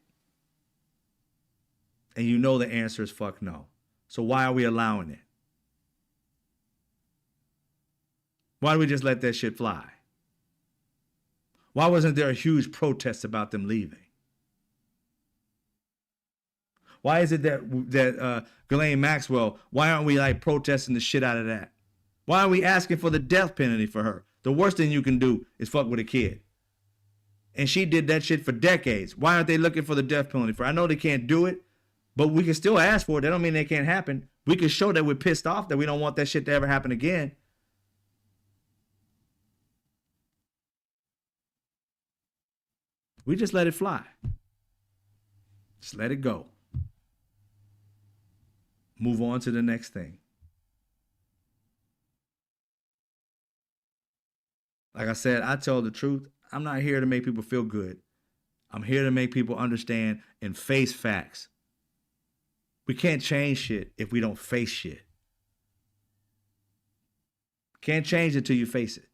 And you know the answer is fuck no. So why are we allowing it? Why do we just let that shit fly? Why wasn't there a huge protest about them leaving? Why is it that Ghislaine Maxwell, why aren't we like protesting the shit out of that? Why are we asking for the death penalty for her? The worst thing you can do is fuck with a kid. And she did that shit for decades. Why aren't they looking for the death penalty for her? I know they can't do it, But we can still ask for it. That don't mean it can't happen. We can show that we're pissed off, that we don't want that shit to ever happen again. We just let it fly. Just let it go. Move on to the next thing. Like I said, I tell the truth. I'm not here to make people feel good. I'm here to make people understand and face facts. We can't change shit if we don't face shit. Can't change it till you face it.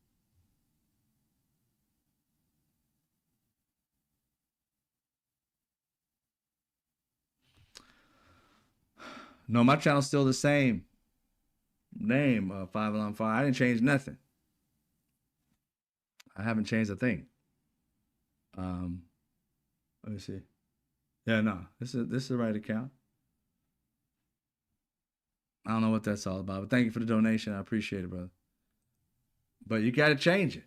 No, my channel's still the same name, 5 Alarm Fire. I didn't change nothing. I haven't changed a thing. Let me see. Yeah, no, this is the right account. I don't know what that's all about, but thank you for the donation. I appreciate it, brother. But you got to change it.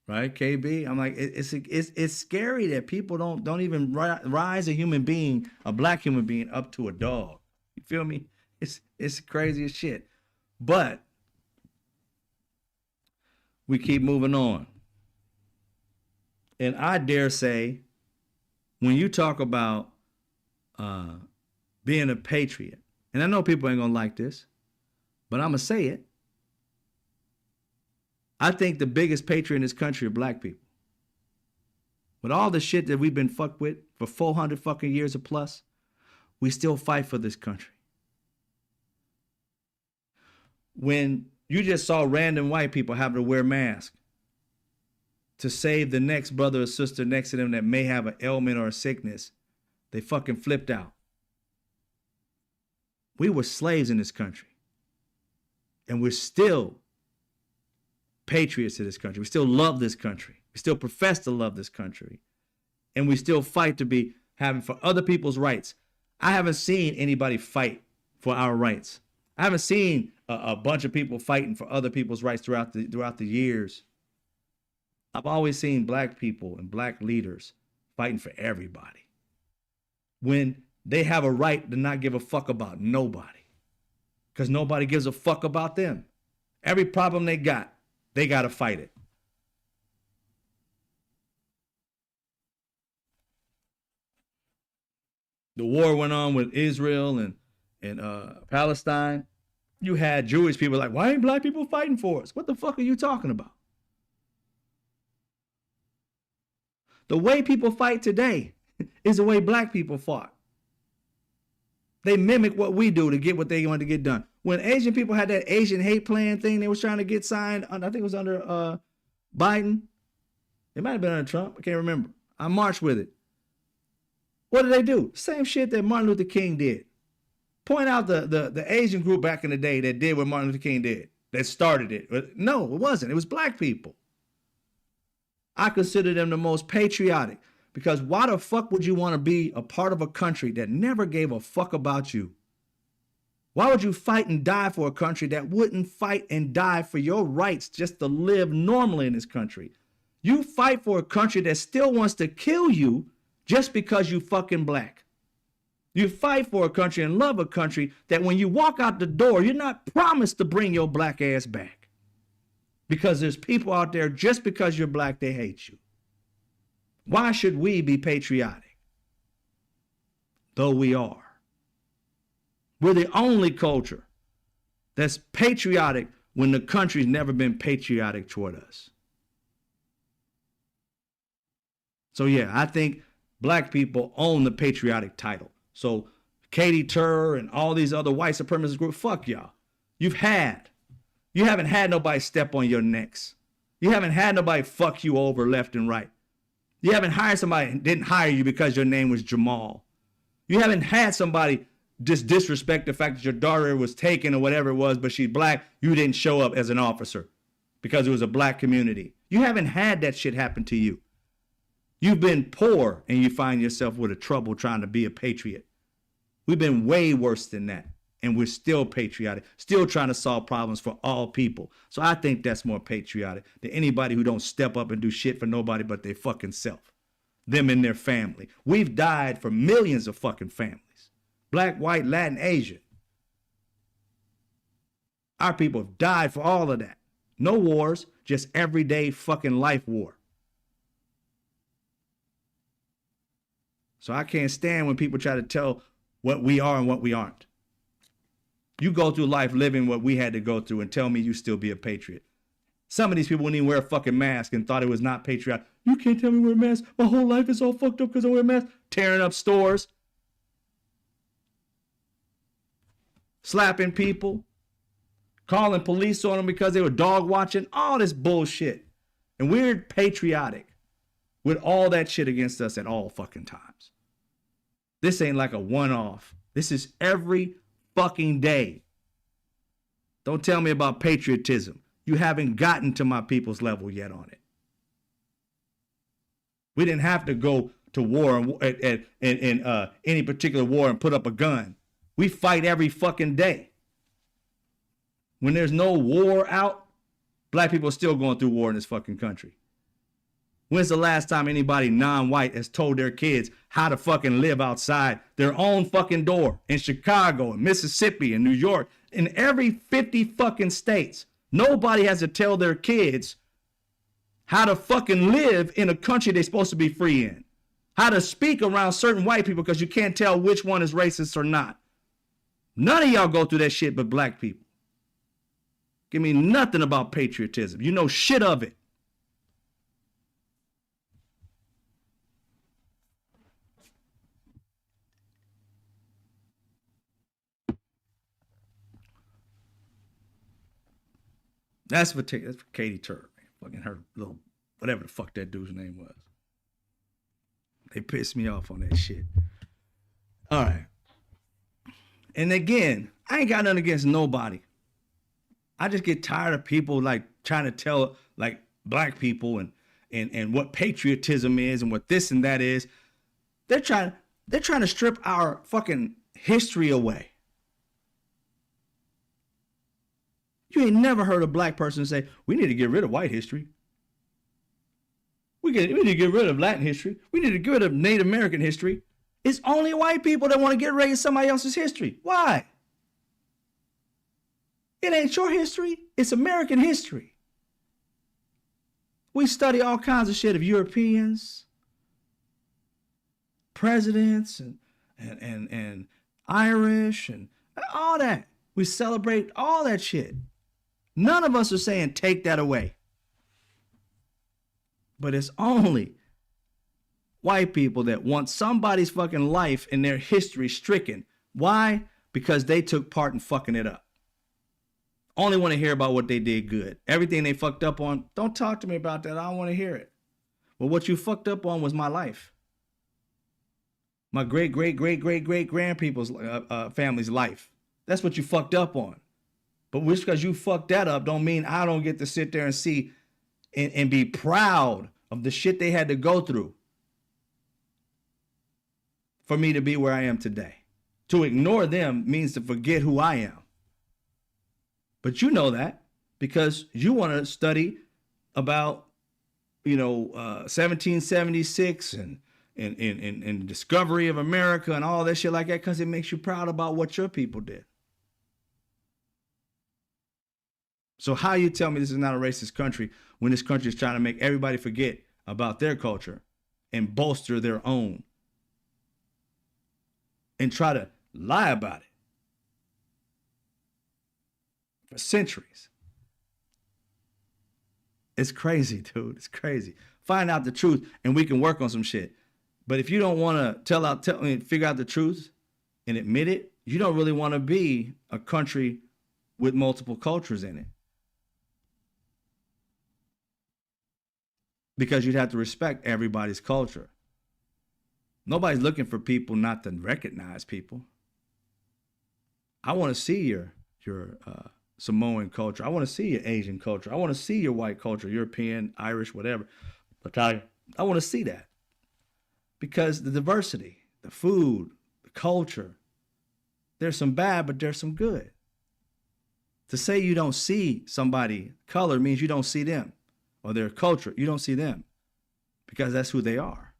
Right, KB? I'm like, it's scary that people don't even rise a human being, a black human being, up to a dog. You feel me? It's crazy as shit. But we keep moving on. And I dare say, when you talk about being a patriot, and I know people ain't gonna like this, but I'm gonna say it. I think the biggest patriot in this country are black people. With all the shit that we've been fucked with for 400 fucking years or plus, we still fight for this country. When you just saw random white people having to wear masks to save the next brother or sister next to them that may have an ailment or a sickness, they fucking flipped out. We were slaves in this country. And we're still patriots to this country. We still love this country. We still profess to love this country. And we still fight to be having for other people's rights. I haven't seen anybody fight for our rights. I haven't seen a bunch of people fighting for other people's rights throughout the years. I've always seen black people and black leaders fighting for everybody. When they have a right to not give a fuck about nobody. Because nobody gives a fuck about them. Every problem they got to fight it. The war went on with Israel and Palestine. You had Jewish people like, why ain't black people fighting for us? What the fuck are you talking about? The way people fight today is the way black people fought. They mimic what we do to get what they want to get done. When Asian people had that Asian hate plan thing they was trying to get signed, I think it was under Biden. It might have been under Trump. I can't remember. I marched with it. What did they do? Same shit that Martin Luther King did. Point out the Asian group back in the day that did what Martin Luther King did, that started it. No, it wasn't. It was black people. I consider them the most patriotic, because why the fuck would you want to be a part of a country that never gave a fuck about you? Why would you fight and die for a country that wouldn't fight and die for your rights just to live normally in this country? You fight for a country that still wants to kill you just because you fucking black. You fight for a country and love a country that when you walk out the door, you're not promised to bring your black ass back. Because there's people out there, just because you're black, they hate you. Why should we be patriotic? Though we are. We're the only culture that's patriotic when the country's never been patriotic toward us. So yeah, I think black people own the patriotic title. So Katie Tur and all these other white supremacist groups, fuck y'all. You haven't had nobody step on your necks. You haven't had nobody fuck you over left and right. You haven't hired somebody who didn't hire you because your name was Jamal. You haven't had somebody just disrespect the fact that your daughter was taken or whatever it was, but she's black. You didn't show up as an officer because it was a black community. You haven't had that shit happen to you. You've been poor and you find yourself with a trouble trying to be a patriot. We've been way worse than that. and we're still patriotic, still trying to solve problems for all people. So I think that's more patriotic than anybody who don't step up and do shit for nobody but their fucking self, them and their family. We've died for millions of fucking families, black, white, Latin, Asian. Our people have died for all of that. No wars, just everyday fucking life war. So I can't stand when people try to tell what we are and what we aren't. You go through life living what we had to go through and tell me you still be a patriot. Some of these people wouldn't even wear a fucking mask and thought it was not patriotic. You can't tell me to wear a mask. My whole life is all fucked up because I wear a mask. Tearing up stores. Slapping people. Calling police on them because they were dog watching. All this bullshit. And we're patriotic with all that shit against us at all fucking times. This ain't like a one-off. This is every fucking day. Don't tell me about patriotism. You haven't gotten to my people's level yet on it. We didn't have to go to war in any particular war and put up a gun. We fight every fucking day. When there's no war out, black people are still going through war in this fucking country. When's the last time anybody non-white has told their kids how to fucking live outside their own fucking door in Chicago and Mississippi and New York, in every 50 fucking states? Nobody has to tell their kids how to fucking live in a country they're supposed to be free in. How to speak around certain white people because you can't tell which one is racist or not. None of y'all go through that shit but black people. Give me nothing about patriotism. You know shit of it. That's for Katie Turner, man. Fucking her little, whatever the fuck that dude's name was. They pissed me off on that shit. All right. And again, I ain't got nothing against nobody. I just get tired of people like trying to tell like black people and what patriotism is and what this and that is. They're trying to strip our fucking history away. You ain't never heard a black person say, we need to get rid of white history. We need to get rid of Latin history. We need to get rid of Native American history. It's only white people that want to get rid of somebody else's history. Why? It ain't your history. It's American history. We study all kinds of shit of Europeans, presidents, and Irish, and all that. We celebrate all that shit. None of us are saying take that away. But it's only white people that want somebody's fucking life and their history stricken. Why? Because they took part in fucking it up. Only want to hear about what they did good. Everything they fucked up on, don't talk to me about that. I don't want to hear it. Well, what you fucked up on was my life. My great-great-great-great-great-grandpeople's family's life. That's what you fucked up on. But just because you fucked that up don't mean I don't get to sit there and see and be proud of the shit they had to go through for me to be where I am today. To ignore them means to forget who I am. But you know that because you want to study about, 1776 and the discovery of America and all that shit like that because it makes you proud about what your people did. So how you tell me this is not a racist country when this country is trying to make everybody forget about their culture and bolster their own and try to lie about it for centuries? It's crazy, dude. It's crazy. Find out the truth and we can work on some shit. But if you don't want to figure out the truth and admit it, you don't really want to be a country with multiple cultures in it. Because you'd have to respect everybody's culture. Nobody's looking for people not to recognize people. I want to see your Samoan culture. I want to see your Asian culture. I want to see your white culture, European, Irish, whatever, Italian. I want to see that. Because the diversity, the food, the culture, there's some bad, but there's some good. To say you don't see somebody color means you don't see them, or their culture. You don't see them because that's who they are.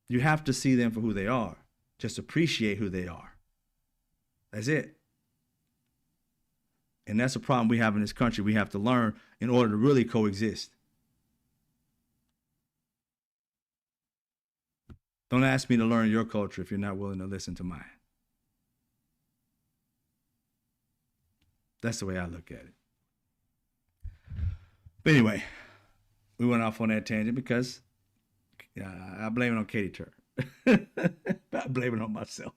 You have to see them for who they are. Just appreciate who they are. That's it. And that's a problem we have in this country. We have to learn in order to really coexist. Don't ask me to learn your culture if you're not willing to listen to mine. That's the way I look at it. But anyway, we went off on that tangent because I blame it on Katie Tur. I blame it on myself.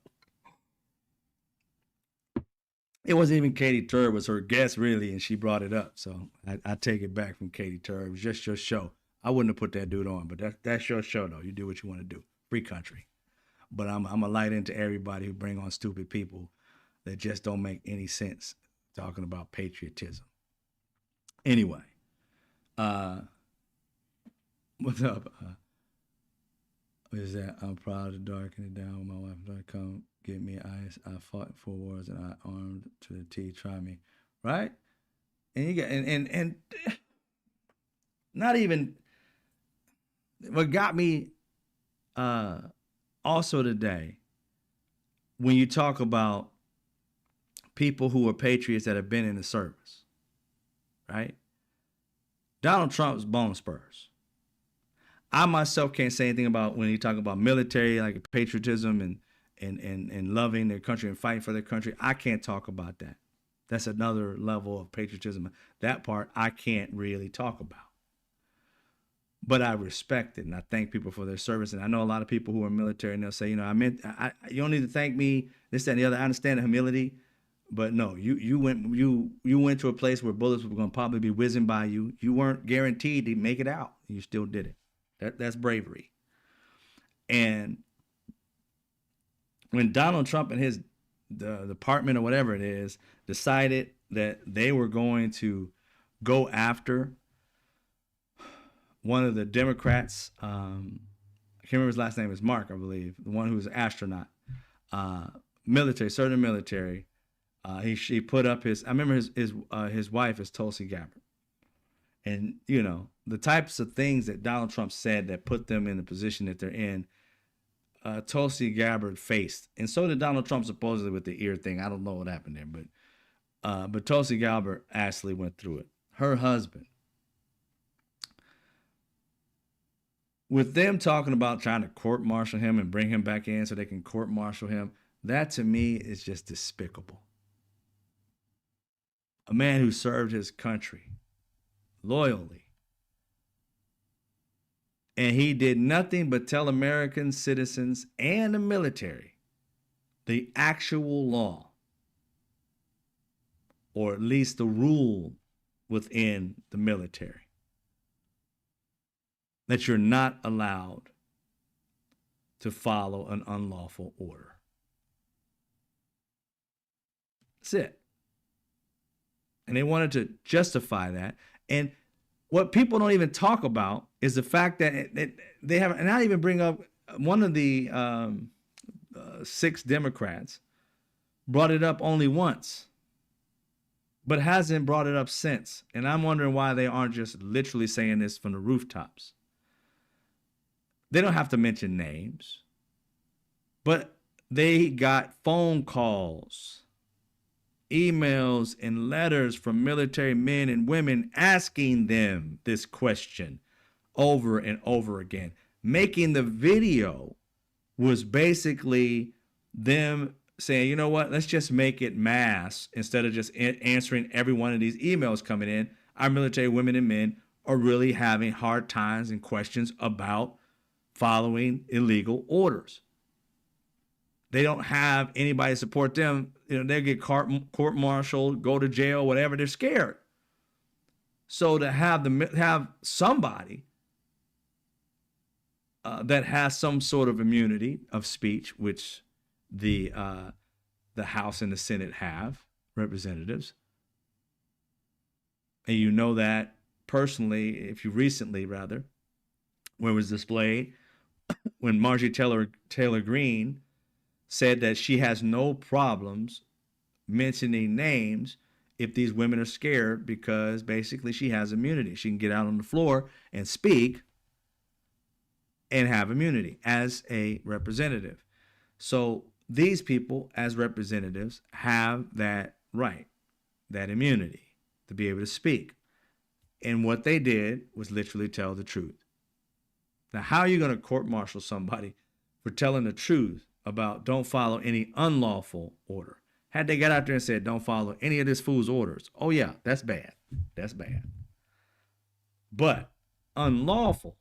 It wasn't even Katie Tur, it was her guest, really, and she brought it up. So I take it back from Katie Tur. It was just your show. I wouldn't have put that dude on, but that's your show, though. You do what you want to do. Free country. But I'm a light into everybody who bring on stupid people that just don't make any sense talking about patriotism. Anyway, what's up? What is that? I'm proud to darken it down with my wife. Don't come get me. I fought in 4 wars and I armed to the teeth. Try me, right? And you got and not even what got me also today when you talk about people who are patriots that have been in the service, right? Donald Trump's bone spurs. I myself can't say anything about when you talk about military, like patriotism and loving their country and fighting for their country. I can't talk about that. That's another level of patriotism. That part I can't really talk about. But I respect it and I thank people for their service. And I know a lot of people who are military and they'll say, you know, you don't need to thank me, this, that, and the other. I understand the humility, but no, you went to a place where bullets were going to probably be whizzing by you. You weren't guaranteed to make it out. You still did it. That's bravery. And when Donald Trump and the department or whatever it is decided that they were going to go after one of the Democrats, I can't remember his last name, is Mark, I believe, the one who was an astronaut, certain military. He put up I remember his wife is Tulsi Gabbard. And, you know, the types of things that Donald Trump said that put them in the position that they're in, Tulsi Gabbard faced. And so did Donald Trump, supposedly, with the ear thing. I don't know what happened there, but Tulsi Gabbard actually went through it. Her husband. With them talking about trying to court-martial him and bring him back in so they can court-martial him, that to me is just despicable. A man who served his country loyally. And he did nothing but tell American citizens and the military the actual law, or at least the rule within the military, that you're not allowed to follow an unlawful order. That's it. And they wanted to justify that. And what people don't even talk about is the fact that they have, and I even bring up one of the 6 Democrats brought it up only once, but hasn't brought it up since. And I'm wondering why they aren't just literally saying this from the rooftops. They don't have to mention names, but they got phone calls, emails, and letters from military men and women asking them this question over and over again. Making the video was basically them saying, you know what, let's just make it mass instead of just answering every one of these emails coming in. Our military women and men are really having hard times and questions about following illegal orders. They don't have anybody to support them. You know, they get court-martialed, go to jail, whatever. They're scared. So to have somebody that has some sort of immunity of speech, which the House and the Senate have, representatives, and you know that personally, if you recently, rather, where it was displayed, when Marjorie Taylor Greene said that she has no problems mentioning names if these women are scared, because basically she has immunity. She can get out on the floor and speak and have immunity as a representative. So these people, as representatives, have that right, that immunity to be able to speak. And what they did was literally tell the truth. Now, how are you going to court martial somebody for telling the truth about don't follow any unlawful order? Had they got out there and said, don't follow any of this fool's orders, oh yeah, that's bad. That's bad. But unlawful,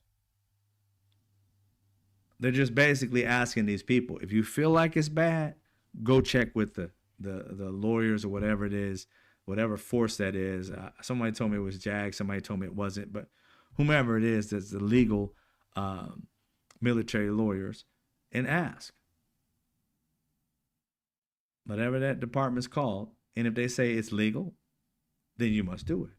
they're just basically asking these people, if you feel like it's bad, go check with the lawyers or whatever it is, whatever force that is. Somebody told me it was JAG. Somebody told me it wasn't. But whomever it is that's the legal military lawyers, and ask. Whatever that department's called. And if they say it's legal, then you must do it.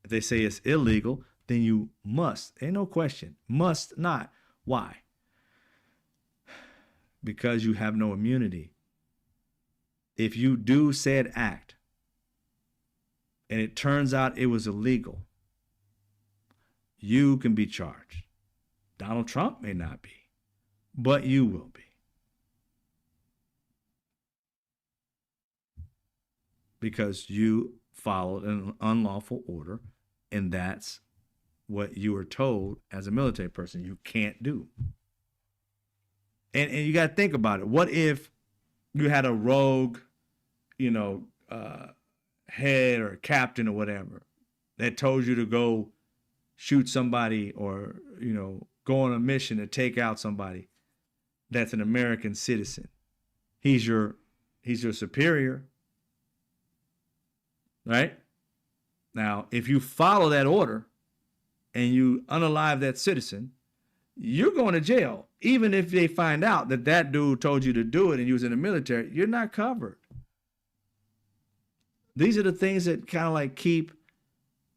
If they say it's illegal, then you must. Ain't no question. Must not. Why? Because you have no immunity. If you do said act and it turns out it was illegal, you can be charged. Donald Trump may not be, but you will be. Because you followed an unlawful order, and that's what you were told as a military person you can't do. And you got to think about it. What if you had a rogue, head or captain or whatever that told you to go shoot somebody or, go on a mission to take out somebody that's an American citizen? He's your superior, right? Now, if you follow that order and you unalive that citizen, you're going to jail. Even if they find out that that dude told you to do it and you was in the military, you're not covered. These are the things that kind of like keep,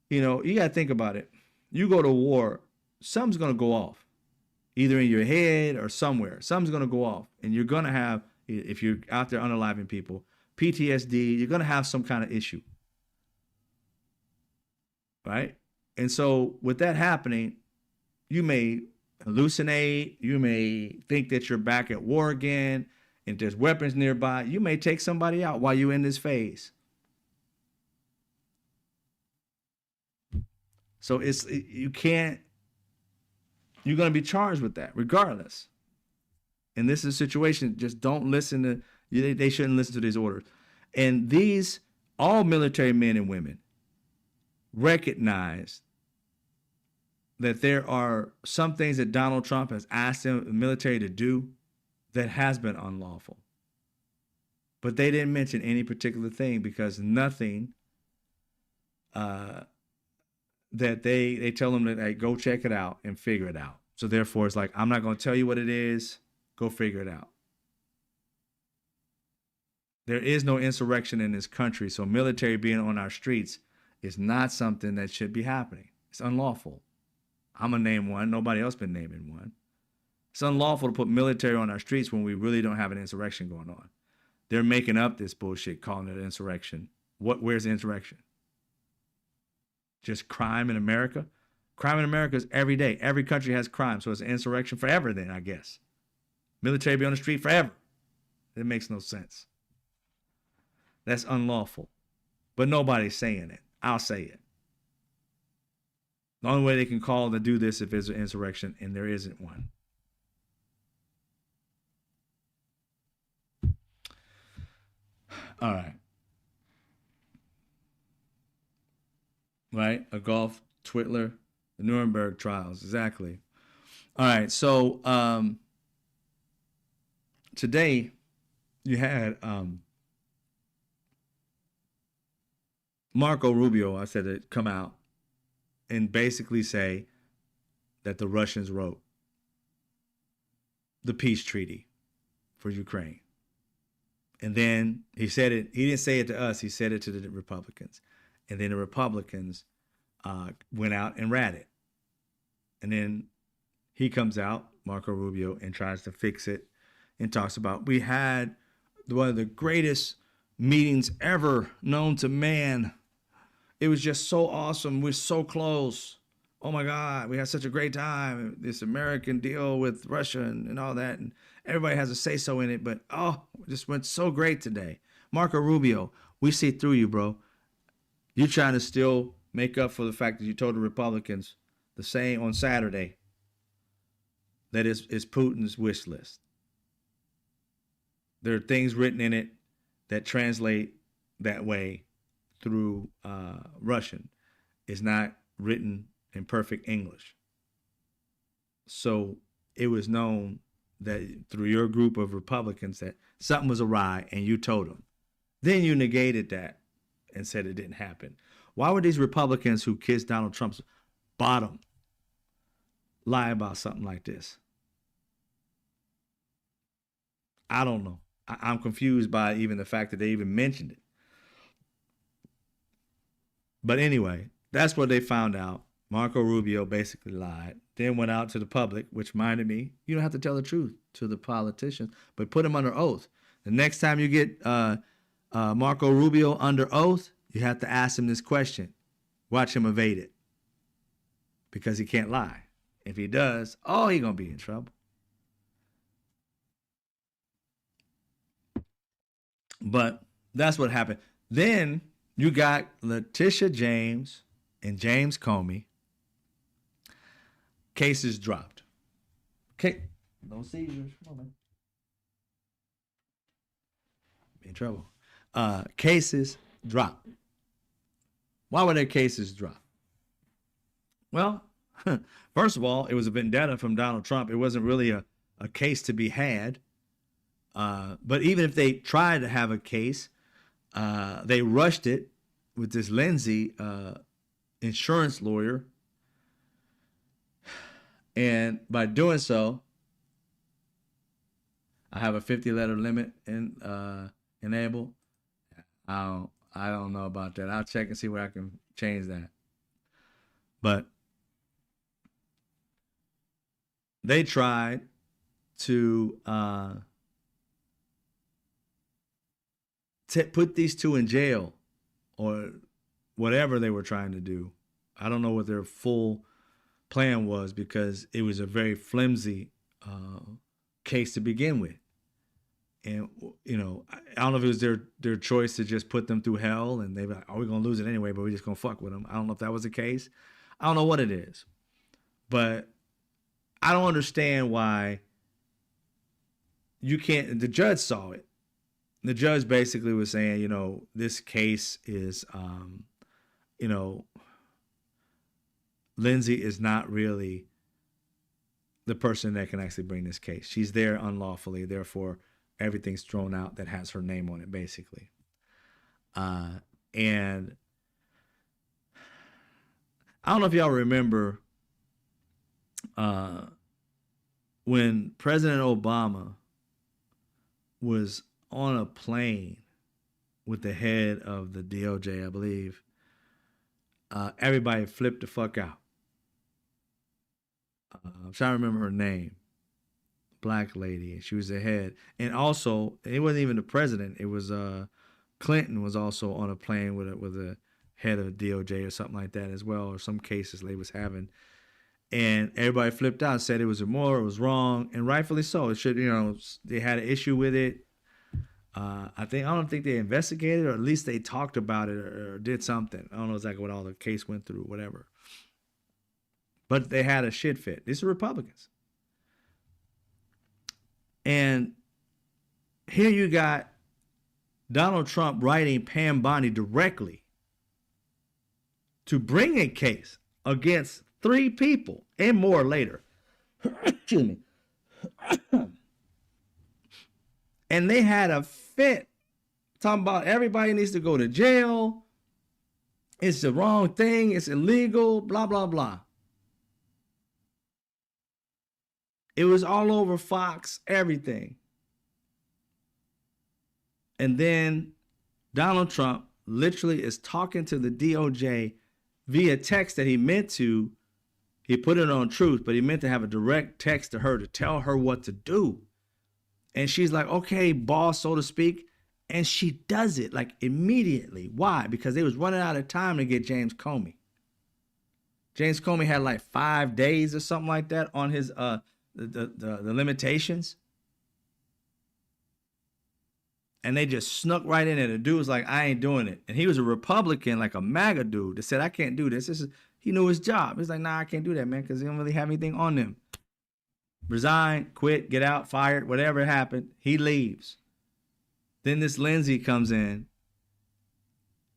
you got to think about it. You go to war, something's going to go off, either in your head or somewhere. Something's going to go off. And you're going to have, if you're out there unaliving people, PTSD, you're going to have some kind of issue. Right? And so with that happening, you may hallucinate. You may think that you're back at war again, and there's weapons nearby. You may take somebody out while you're in this phase. So you're going to be charged with that regardless. And this is a situation, just don't listen to, they shouldn't listen to these orders. And all military men and women recognize that there are some things that Donald Trump has asked the military to do that has been unlawful. But they didn't mention any particular thing, because nothing that they tell them that, hey, go check it out and figure it out. So therefore, it's like, I'm not going to tell you what it is. Go figure it out. There is no insurrection in this country, so military being on our streets is not something that should be happening. It's unlawful. I'm going to name one. Nobody else been naming one. It's unlawful to put military on our streets when we really don't have an insurrection going on. They're making up this bullshit, calling it an insurrection. Where's the insurrection? Just crime in America? Crime in America is every day. Every country has crime, so it's an insurrection forever then, I guess. Military be on the street forever. It makes no sense. That's unlawful. But nobody's saying it. I'll say it. The only way they can call to do this if it's an insurrection, and there isn't one. All right. Right? A Golf Twitler, the Nuremberg trials, exactly. All right, so today you had Marco Rubio, I said it, come out and basically say that the Russians wrote the peace treaty for Ukraine. And then he said it, he didn't say it to us, he said it to the Republicans. And then the Republicans went out and read it. And then he comes out, Marco Rubio, and tries to fix it and talks about we had one of the greatest meetings ever known to man. It was just so awesome. We're so close. Oh my God, we had such a great time. This American deal with Russia and all that. And everybody has a say so in it. But it just went so great today. Marco Rubio, we see through you, bro. You're trying to still make up for the fact that you told the Republicans the same on Saturday that is Putin's wish list. There are things written in it that translate that way through Russian. It's not written in perfect English. So it was known that through your group of Republicans that something was awry, and you told them. Then you negated that and said it didn't happen. Why would these Republicans who kissed Donald Trump's bottom lie about something like this? I don't know. I'm confused by even the fact that they even mentioned it. But anyway, that's what they found out. Marco Rubio basically lied, then went out to the public, which reminded me, you don't have to tell the truth to the politicians, but put them under oath. The next time you get Marco Rubio under oath, you have to ask him this question. Watch him evade it, because he can't lie. If he does, he's going to be in trouble. But that's what happened. Then you got Letitia James and James Comey. Cases dropped. Okay. No seizures. Come on, man. Be in trouble. Cases dropped. Why were their cases dropped? Well, first of all, it was a vendetta from Donald Trump. It wasn't really a case to be had. But even if they tried to have a case, they rushed it with this Lindsay insurance lawyer. And by doing so, I have a 50-letter limit enabled. I don't know about that. I'll check and see where I can change that. But they tried to put these two in jail or whatever they were trying to do. I don't know what their full plan was, because it was a very flimsy case to begin with. And, I don't know if it was their choice to just put them through hell and they were like, we're going to lose it anyway, but we're just going to fuck with them. I don't know if that was the case. I don't know what it is. But I don't understand why you can't. The judge saw it. The judge basically was saying, this case is, Lindsay is not really the person that can actually bring this case. She's there unlawfully. Therefore, everything's thrown out that has her name on it, basically. And I don't know if y'all remember when President Obama was on a plane with the head of the DOJ, I believe, everybody flipped the fuck out. I'm trying to remember her name. Black lady. She was the head. And also, it wasn't even the president. It was Clinton was also on a plane with a head of DOJ or something like that as well, or some cases they was having. And everybody flipped out and said it was immoral, it was wrong, and rightfully so. It should, they had an issue with it. I don't think they investigated, or at least they talked about it or did something. I don't know exactly what all the case went through, whatever. But they had a shit fit. These are Republicans. And here you got Donald Trump writing Pam Bondi directly to bring a case against 3 people and more later. Excuse me. And they had a fit talking about everybody needs to go to jail. It's the wrong thing. It's illegal, blah, blah, blah. It was all over Fox, everything. And then Donald Trump literally is talking to the DOJ via text that he meant to. He put it on Truth, but he meant to have a direct text to her to tell her what to do. And she's like, okay, boss, so to speak. And she does it like immediately. Why? Because they was running out of time to get James Comey. James Comey had like 5 days or something like that on his the limitations. And they just snuck right in it. The dude was like, I ain't doing it. And he was a Republican, like a MAGA dude that said, I can't do this. He knew his job. He's like, nah, I can't do that, man, because he don't really have anything on them. Resign, quit, get out, fired, whatever happened. He leaves. Then this Lindsay comes in,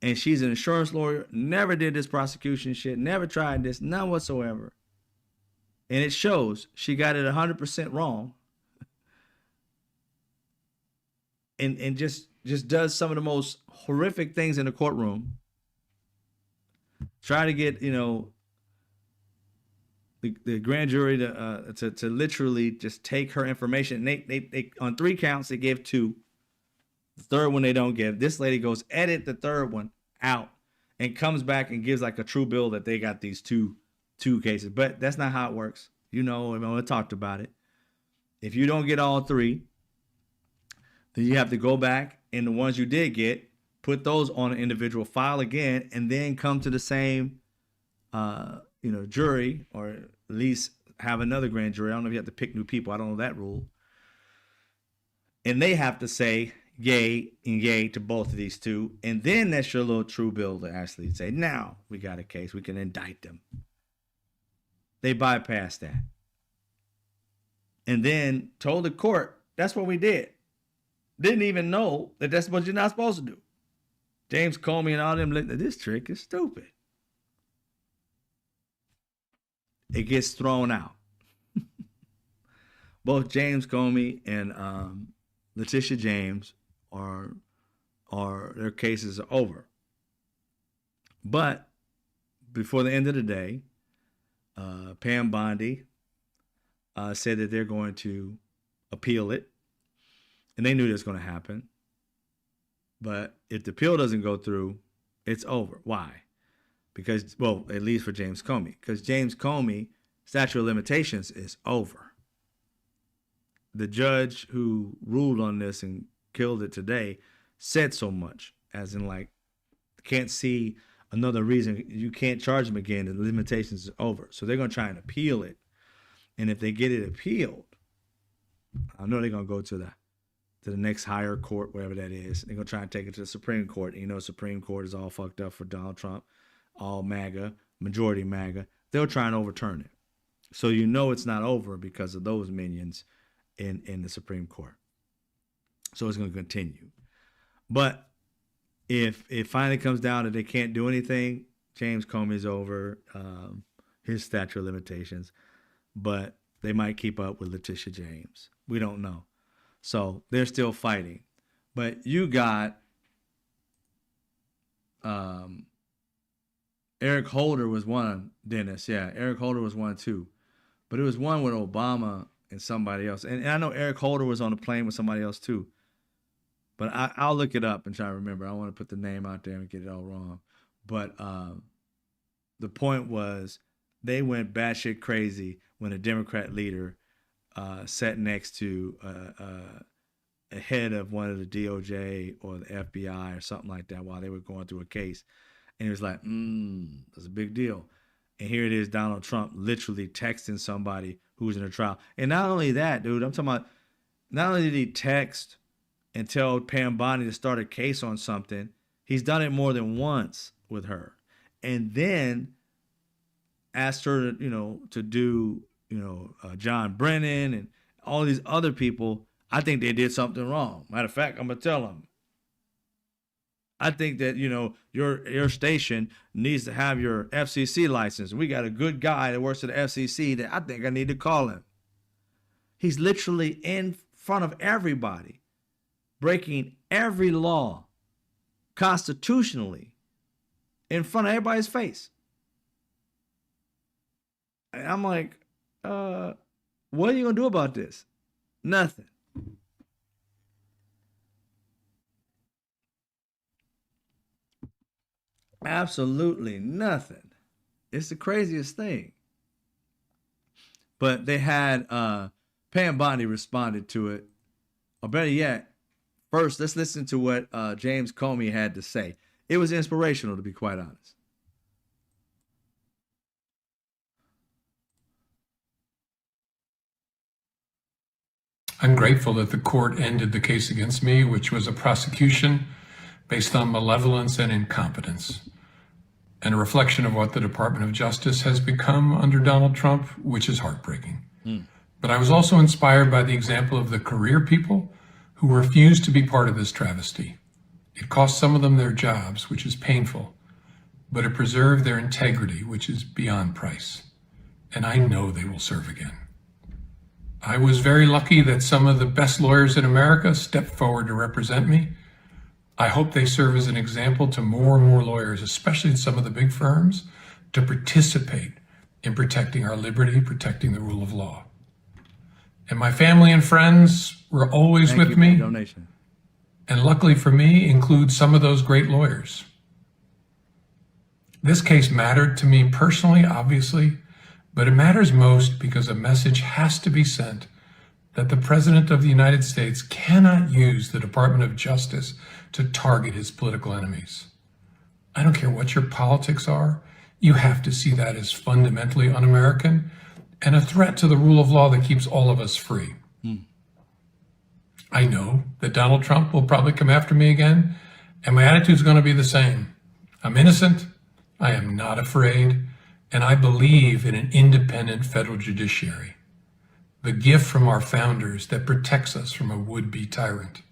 and she's an insurance lawyer, never did this prosecution shit, never tried this, none whatsoever. And it shows she got it 100% wrong. And just does some of the most horrific things in the courtroom. Try to get, the grand jury to literally just take her information. They on 3 counts, they gave 2. The third one they don't give. This lady goes edit the third one out and comes back and gives like a true bill that they got these two cases. But that's not how it works. I talked about it. If you don't get all 3, then you have to go back and the ones you did get, put those on an individual file again, and then come to the same, jury, or at least have another grand jury. I don't know if you have to pick new people. I don't know that rule. And they have to say yay and yay to both of these 2. And then that's your little true bill to actually say, now we got a case. We can indict them. They bypassed that. And then told the court, that's what we did. Didn't even know that that's what you're not supposed to do. James Comey and all them, this trick is stupid. It gets thrown out. Both James Comey and Letitia James are their cases are over. But before the end of the day, Pam Bondi said that they're going to appeal it. And they knew this was going to happen. But if the appeal doesn't go through, it's over. Why? Because, well, at least for James Comey. Because James Comey, statute of limitations is over. The judge who ruled on this and killed it today said so much, as in like, can't see another reason. You can't charge him again. The limitations is over. So they're going to try and appeal it. And if they get it appealed, I know they're going to go to the next higher court, wherever that is. They're going to try and take it to the Supreme Court. And the Supreme Court is all fucked up for Donald Trump, all MAGA, majority MAGA. They'll try and overturn it. So it's not over because of those minions in the Supreme Court. So it's going to continue. But if it finally comes down that they can't do anything, James Comey's over, his statute of limitations. But they might keep up with Letitia James. We don't know. So they're still fighting. But you got Eric Holder was one, Dennis. Yeah, Eric Holder was one too. But it was one with Obama and somebody else. And I know Eric Holder was on a plane with somebody else too. But I'll look it up and try to remember. I don't want to put the name out there and get it all wrong. But the point was they went batshit crazy when a Democrat leader sat next to a head of one of the DOJ or the FBI or something like that while they were going through a case. And he was like, that's a big deal. And here it is, Donald Trump literally texting somebody who's in a trial. And not only that, dude, I'm talking about, not only did he text and tell Pam Bondi to start a case on something, he's done it more than once with her. And then asked her, to do, John Brennan and all these other people. I think they did something wrong. Matter of fact, I'm going to tell them. I think that, your station needs to have your FCC license. We got a good guy that works at the FCC that I think I need to call him. He's literally in front of everybody, breaking every law constitutionally in front of everybody's face. And I'm like, what are you going to do about this? Nothing. Absolutely nothing. It's the craziest thing. But they had Pam Bondi responded to it. Or better yet, first let's listen to what James Comey had to say. It was inspirational, to be quite honest.
I'm grateful that the court ended the case against me, which was a prosecution based on malevolence and incompetence, and a reflection of what the Department of Justice has become under Donald Trump, which is heartbreaking. But I was also inspired by the example of the career people who refused to be part of this travesty. It cost some of them their jobs, which is painful, but it preserved their integrity, which is beyond price. And I know they will serve again. I was very lucky that some of the best lawyers in America stepped forward to represent me. I hope they serve as an example to more and more lawyers, especially in some of the big firms, to participate in protecting our liberty, protecting the rule of law. And my family and friends were always with me,
Donation.
and luckily for me, include some of those great lawyers. This case mattered to me personally, obviously, but it matters most because a message has to be sent that the President of the United States cannot use the Department of Justice to target his political enemies. I don't care what your politics are, you have to see that as fundamentally un-American and a threat to the rule of law that keeps all of us free. I know that Donald Trump will probably come after me again, and my attitude is going to be the same. I'm innocent, I am not afraid, and I believe in an independent federal judiciary, the gift from our founders that protects us from a would-be tyrant.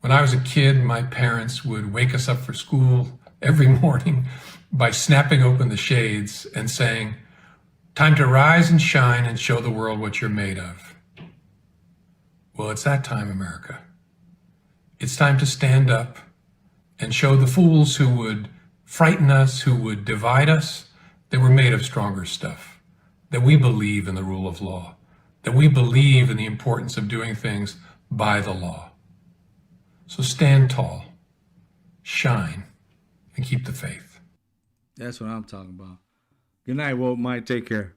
When I was a kid, my parents would wake us up for school every morning by snapping open the shades and saying, "Time to rise and shine and show the world what you're made of." Well, it's that time, America. It's time to stand up and show the fools who would frighten us, who would divide us, that we're made of stronger stuff, that we believe in the rule of law, that we believe in the importance of doing things by the law. So stand tall, shine, and keep the faith.
That's what I'm talking about. Good night, Walt. Mike, take care.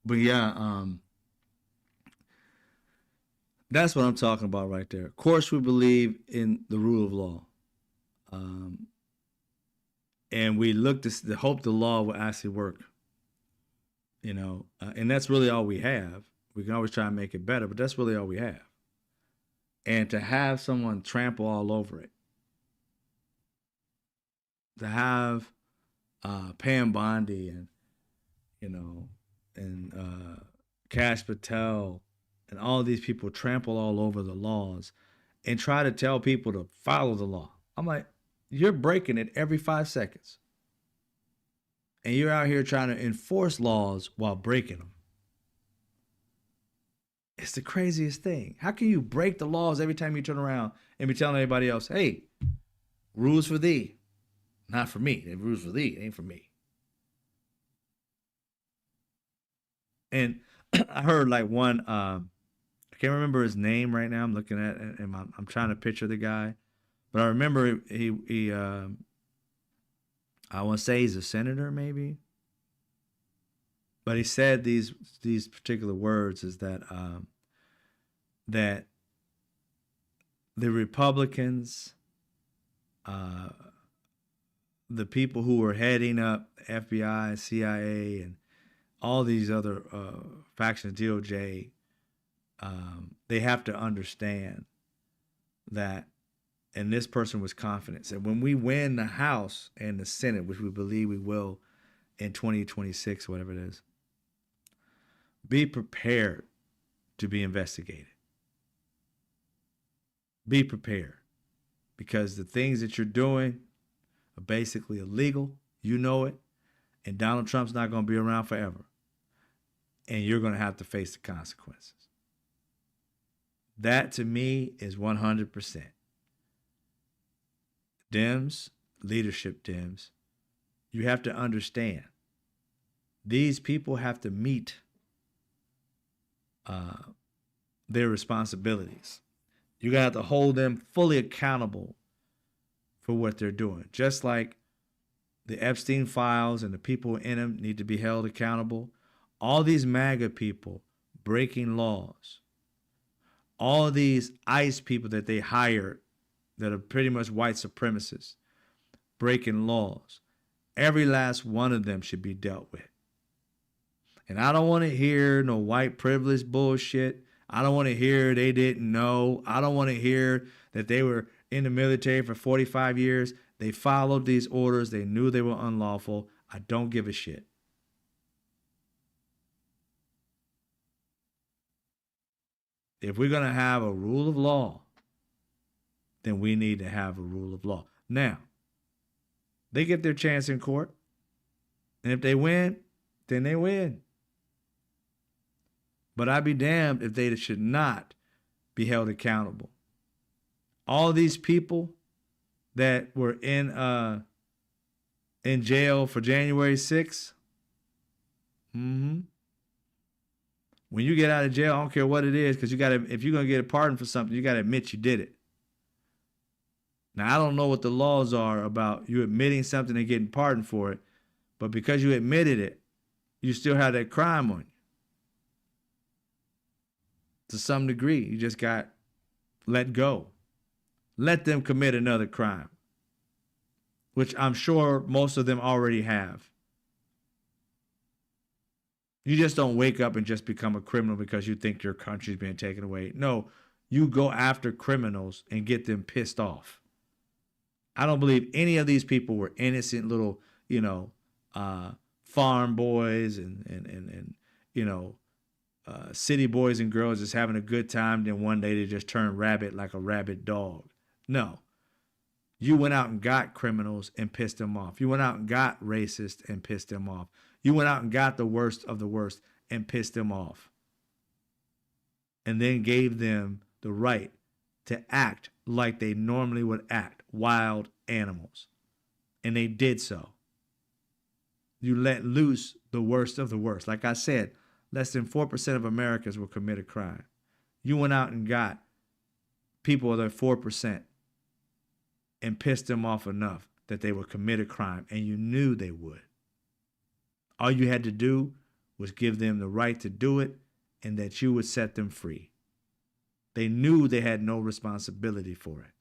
But yeah, that's what I'm talking about right there. Of course, we believe in the rule of law. And we look to hope the law will actually work, and that's really all we have. We can always try and make it better, but that's really all we have. And to have someone trample all over it, to have Pam Bondi and Kash Patel and all these people trample all over the laws and try to tell people to follow the law. I'm like, you're breaking it every 5 seconds. And you're out here trying to enforce laws while breaking them. It's the craziest thing. How can you break the laws every time you turn around and be telling everybody else, hey, rules for thee, not for me. The rules for thee, it ain't for me. And I heard like one, I can't remember his name right now. I'm looking at it and I'm trying to picture the guy. But I remember he I want to say he's a senator maybe. But he said these particular words is that that the Republicans, the people who were heading up FBI, CIA, and all these other factions, DOJ, they have to understand that. And this person was confident. Said, when we win the House and the Senate, which we believe we will in 2026, whatever it is, be prepared to be investigated. Be prepared. Because the things that you're doing are basically illegal. You know it. And Donald Trump's not going to be around forever. And you're going to have to face the consequences. That, to me, is 100%. Dems, leadership Dems, you have to understand these people have to meet their responsibilities. You got to hold them fully accountable for what they're doing. Just like the Epstein files and the people in them need to be held accountable, all these MAGA people breaking laws, all these ICE people that they hired that are pretty much white supremacists breaking laws, every last one of them should be dealt with. And I don't want to hear no white privilege bullshit. I don't want to hear they didn't know. I don't want to hear that they were in the military for 45 years. They followed these orders. They knew they were unlawful. I don't give a shit. If we're going to have a rule of law, then we need to have a rule of law. Now, they get their chance in court. And if they win, then they win. But I'd be damned if they should not be held accountable. All these people that were in jail for January 6th, when you get out of jail, I don't care what it is, because if you're gonna get a pardon for something, you gotta admit you did it. Now I don't know what the laws are about you admitting something and getting pardoned for it, but because you admitted it, you still have that crime on you. To some degree, you just got let go. Let them commit another crime, which I'm sure most of them already have. You just don't wake up and just become a criminal because you think your country's being taken away. No, you go after criminals and get them pissed off. I don't believe any of these people were innocent little, farm boys and city boys and girls just having a good time. Then one day they just turn rabid like a rabid dog. No. You went out and got criminals and pissed them off. You went out and got racists and pissed them off. You went out and got the worst of the worst and pissed them off. And then gave them the right to act like they normally would act, wild animals. And they did so. You let loose the worst of the worst. Like I said, less than 4% of Americans will commit a crime. You went out and got people that are 4% and pissed them off enough that they would commit a crime, and you knew they would. All you had to do was give them the right to do it and that you would set them free. They knew they had no responsibility for it.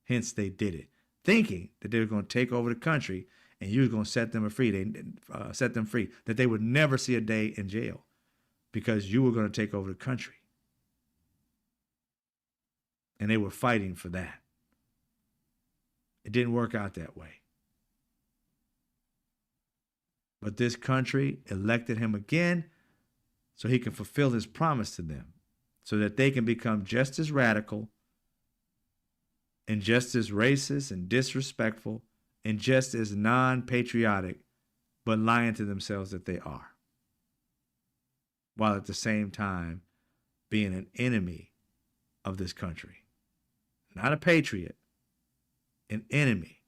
Hence, they did it, thinking that they were going to take over the country and you were going to set them free. Set them free, that they would never see a day in jail because you were going to take over the country. And they were fighting for that. It didn't work out that way. But this country elected him again so he can fulfill his promise to them, so that they can become just as radical and just as racist and disrespectful and just as non-patriotic, but lying to themselves that they are, while at the same time being an enemy of this country. Not a patriot, an enemy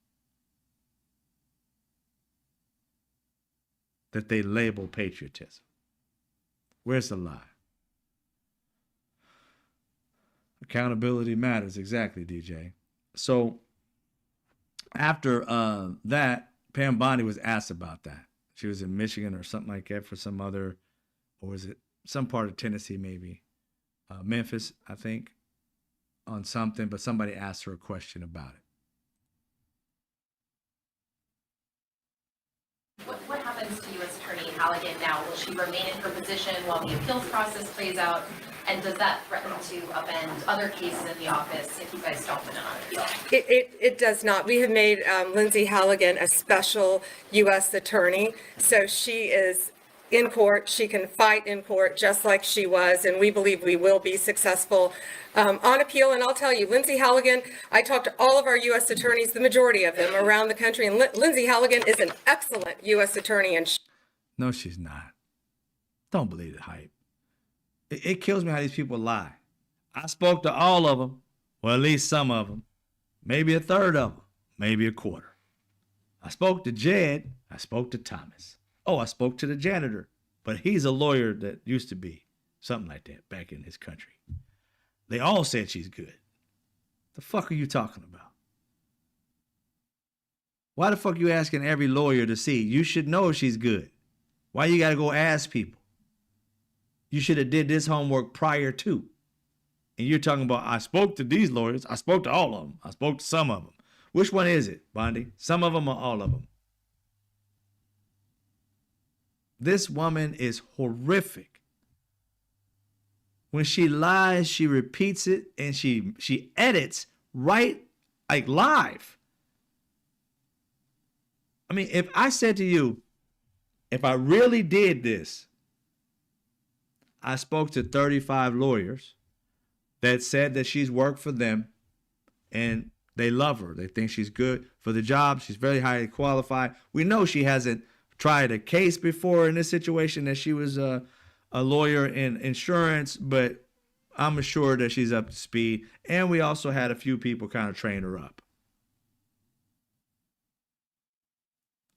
that they label patriotism. Where's the lie? Accountability matters, exactly, DJ. So after that, Pam Bondi was asked about that. She was in Michigan or something like that for some other, or was it some part of Tennessee maybe, Memphis, I think, on something, but somebody asked her a question about it.
What happens to U.S. Attorney Halligan now? Will she remain in her position while the appeals process plays out? And does that threaten to upend other cases in the office if you guys don't win on appeal?
It does not. We have made Lindsay Halligan a special U.S. attorney. So she is in court. She can fight in court just like she was. And we believe we will be successful on appeal. And I'll tell you, Lindsay Halligan, I talked to all of our U.S. attorneys, the majority of them around the country. And Lindsay Halligan is an excellent U.S. attorney. And
no, she's not. Don't believe the hype. It kills me how these people lie. I spoke to all of them, well, at least some of them, maybe a third of them, maybe a quarter. I spoke to Jed. I spoke to Thomas. Oh, I spoke to the janitor, but he's a lawyer that used to be something like that back in his country. They all said she's good. The fuck are you talking about? Why the fuck are you asking every lawyer to see? You should know if she's good. Why you got to go ask people? you should have did this homework prior to. And you're talking about, I spoke to these lawyers. I spoke to all of them. I spoke to some of them. Which one is it, Bondi? Some of them or all of them? This woman is horrific. When she lies, she repeats it, and she edits right, like live. I mean, if I said to you, if I really did this, I spoke to 35 lawyers that said that she's worked for them and they love her. They think she's good for the job. She's very highly qualified. We know she hasn't tried a case before in this situation, that she was a lawyer in insurance, but I'm assured that she's up to speed. And we also had a few people kind of train her up.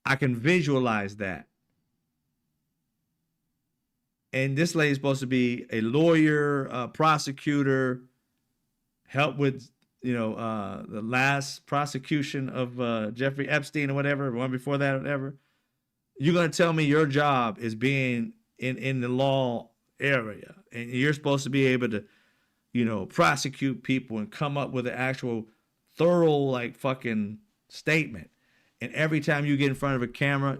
I can visualize that. And this lady's supposed to be a lawyer, a prosecutor, help with, the last prosecution of Jeffrey Epstein or whatever, one before that or whatever. You're going to tell me your job is being in the law area, and you're supposed to be able to, prosecute people and come up with an actual thorough, like, fucking statement. And every time you get in front of a camera,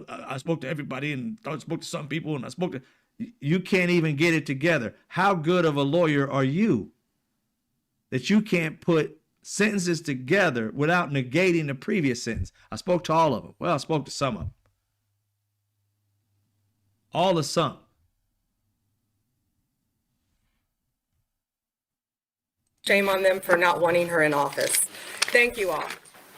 I spoke to everybody and I spoke to some people and I spoke to, you can't even get it together. How good of a lawyer are you that you can't put sentences together without negating the previous sentence? I spoke to all of them. Well, I spoke to some of them. All of some.
Shame on them for not wanting her in office. Thank you all.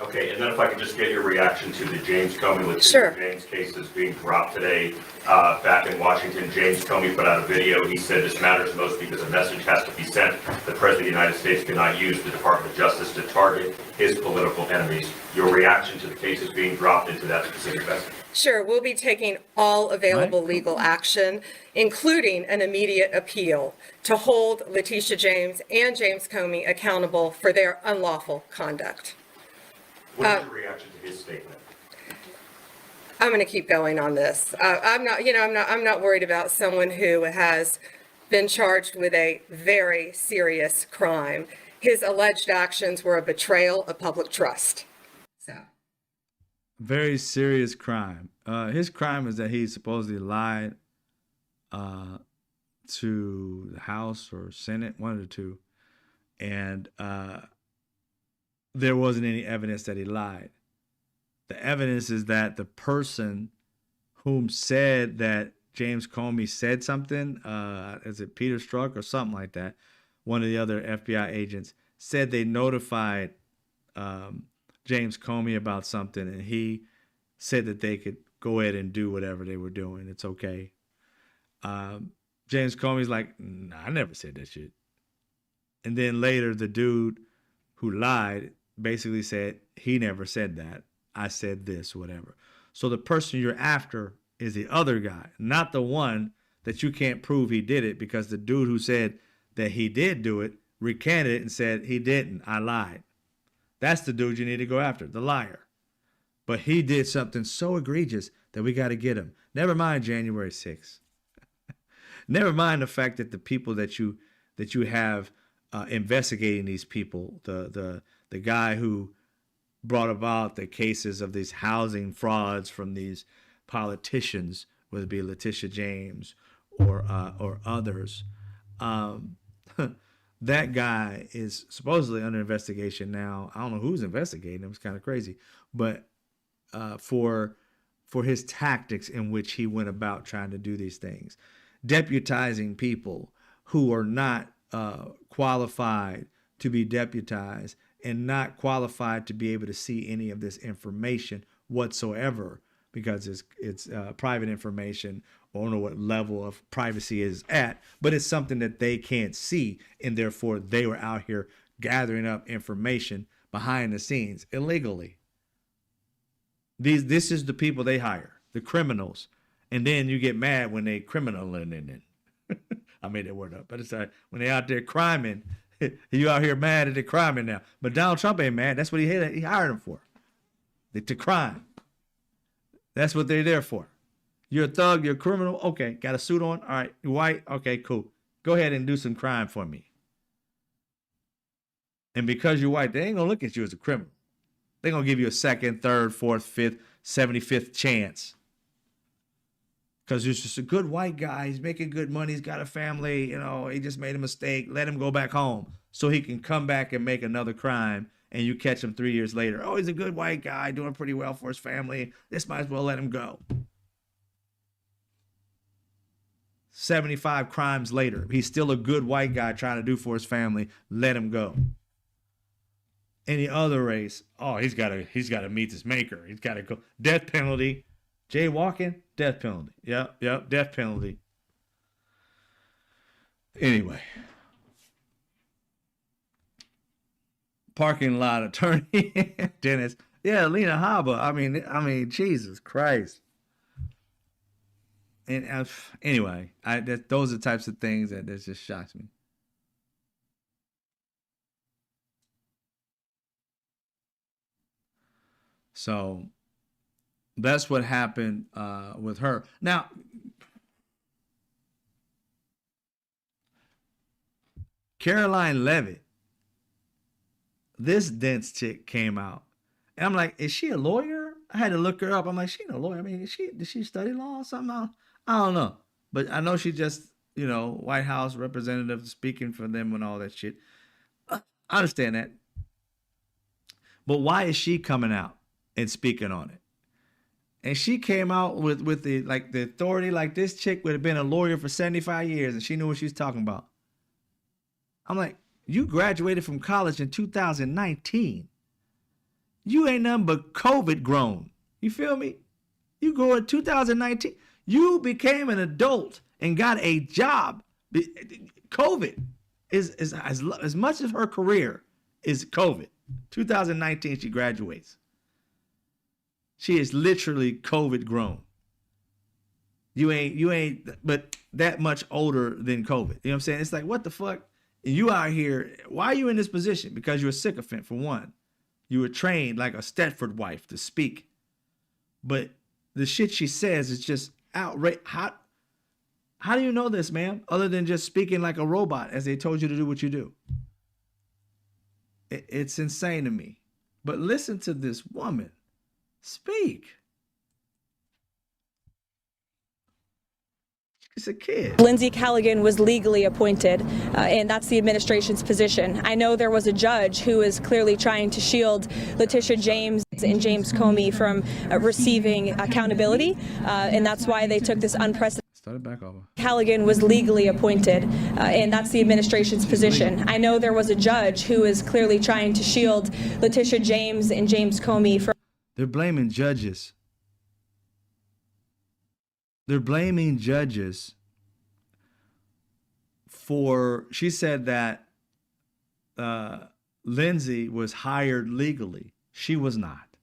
Okay, and then if I could just get your reaction to the James Comey with
Sure.
James cases being dropped today. Back in Washington, James Comey put out a video. He said this matters most because a message has to be sent. The President of the United States cannot use the Department of Justice to target his political enemies. Your reaction to the cases being dropped into that specific message?
Sure, we'll be taking all available legal action, including an immediate appeal, to hold Letitia James and James Comey accountable for their unlawful conduct.
What is your reaction to his statement?
I'm going to keep going on this. I'm not worried about someone who has been charged with a very serious crime. His alleged actions were a betrayal of public trust. So.
Very serious crime. His crime is that he supposedly lied to the House or Senate, one of the two, and there wasn't any evidence that he lied. The evidence is that the person whom said that James Comey said something, is it Peter Strzok or something like that, one of the other FBI agents, said they notified James Comey about something, and he said that they could go ahead and do whatever they were doing. It's okay. James Comey's like, nah, I never said that shit. And then later, the dude who lied basically said, he never said that. I said this, whatever. So the person you're after is the other guy, not the one that you can't prove he did it, because the dude who said that he did do it recanted it and said he didn't. I lied. That's the dude you need to go after, the liar. But he did something so egregious that we got to get him. Never mind January 6th. Never mind the fact that the people that you have investigating these people, the guy who brought about the cases of these housing frauds from these politicians, whether it be Letitia James or others. That guy is supposedly under investigation now. I don't know who's investigating him. It's kind of crazy, but for his tactics in which he went about trying to do these things, deputizing people who are not qualified to be deputized and not qualified to be able to see any of this information whatsoever, because it's private information. I don't know what level of privacy is at, but it's something that they can't see, and therefore they were out here gathering up information behind the scenes illegally. This is the people they hire, the criminals, and then you get mad when they criminaling. I made that word up, but it's like when they out there criming, you out here mad at the criming now. But Donald Trump ain't mad. That's what he hired them for, to crime. That's what they're there for. You're a thug. You're a criminal. Okay, got a suit on. All right, you white. Okay, cool. Go ahead and do some crime for me. And because you're white, they ain't gonna look at you as a criminal. They're gonna give you a second, third, fourth, fifth, 75th chance. Because he's just a good white guy. He's making good money. He's got a family. You know, he just made a mistake. Let him go back home so he can come back and make another crime. And you catch him 3 years later. Oh, he's a good white guy doing pretty well for his family. This might as well let him go. 75 crimes later, he's still a good white guy trying to do for his family. Let him go. Any other race, oh, he's got to meet his maker. He's got to go. Death penalty. Jaywalking, death penalty. Yep, death penalty. Anyway. Parking lot attorney, Dennis. Yeah, Lena Haba. I mean, Jesus Christ. And anyway, those are the types of things that just shocks me. So that's what happened with her. Now, Caroline Levitt, this dense chick came out. And I'm like, is she a lawyer? I had to look her up. I'm like, she ain't a lawyer. I mean, did she study law or something? I don't know. But I know she just, White House representative speaking for them and all that shit. I understand that. But why is she coming out and speaking on it? And she came out with the authority, like this chick would have been a lawyer for 75 years and she knew what she was talking about. I'm like, you graduated from college in 2019. You ain't nothing but COVID grown. You feel me? You go in 2019. You became an adult and got a job. COVID is as much of her career is COVID. 2019, she graduates. She is literally COVID grown. You ain't but that much older than COVID. You know what I'm saying? It's like, what the fuck? You out here, why are you in this position? Because you're a sycophant, for one. You were trained like a Stepford wife to speak. But the shit she says is just outright. How do you know this, ma'am? Other than just speaking like a robot as they told you to do what you do. It's insane to me. But listen to this woman speak. She's a kid.
Lindsay Callaghan was legally appointed, and that's the administration's position. I know there was a judge who is clearly trying to shield Letitia James and James Comey from receiving accountability, and that's why they took this unprecedented.
Start it back over.
Callaghan was legally appointed, and that's the administration's position. I know there was a judge who is clearly trying to shield Letitia James and James Comey from.
They're blaming judges. They're blaming judges for, she said that Lindsay was hired legally. She was not.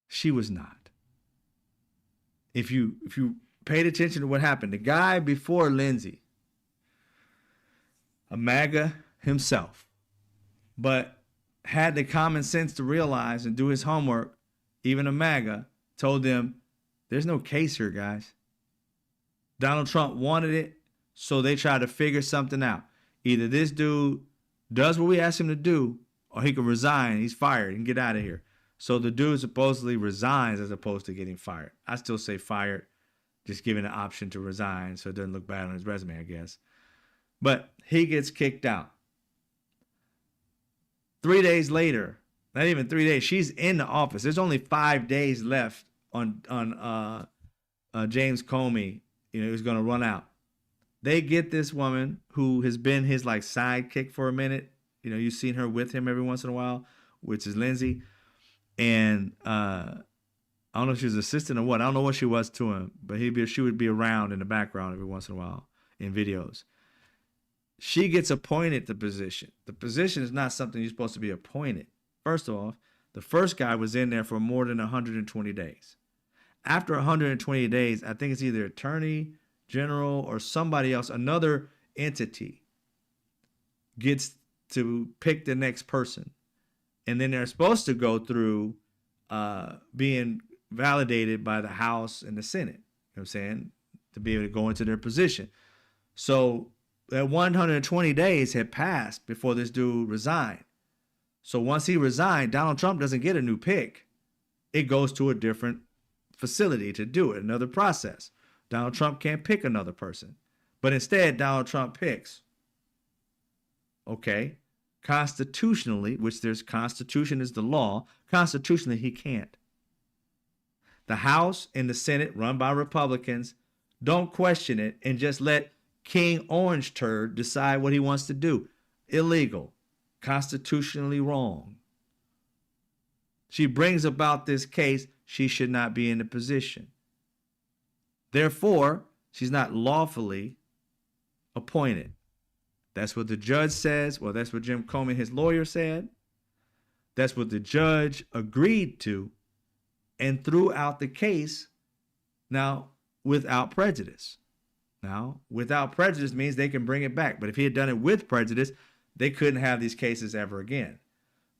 She was not. If you paid attention to what happened, the guy before Lindsay, a MAGA himself, but had the common sense to realize and do his homework, even a MAGA, told them, there's no case here, guys. Donald Trump wanted it, so they tried to figure something out. Either this dude does what we asked him to do, or he can resign. He's fired and get out of here. So the dude supposedly resigns as opposed to getting fired. I still say fired, just giving an option to resign so it doesn't look bad on his resume, I guess. But he gets kicked out. 3 days later, not even 3 days, she's in the office. There's only 5 days left on James Comey, who's going to run out. They get this woman who has been his sidekick for a minute. You've seen her with him every once in a while, which is Lindsay. And I don't know if she was assistant or what. I don't know what she was to him, but she would be around in the background every once in a while in videos. She gets appointed the position. The position is not something you're supposed to be appointed. First off, the first guy was in there for more than 120 days. After 120 days, I think it's either attorney general or somebody else, another entity, gets to pick the next person. And then they're supposed to go through being validated by the House and the Senate. You know what I'm saying? To be able to go into their position. So that 120 days had passed before this dude resigned. So once he resigned, Donald Trump doesn't get a new pick. It goes to a different facility to do it, another process. Donald Trump can't pick another person. But instead, Donald Trump picks. Okay. Constitutionally, which there's Constitution is the law, constitutionally he can't. The House and the Senate, run by Republicans, don't question it and just let King Orange Turd decide what he wants to do. Illegal. Constitutionally wrong. She brings about this case. She should not be in the position. Therefore, she's not lawfully appointed. That's what the judge says. Well, that's what Jim Comey, his lawyer, said. That's what the judge agreed to and threw out the case now without prejudice. Now, without prejudice means they can bring it back. But if he had done it with prejudice, they couldn't have these cases ever again.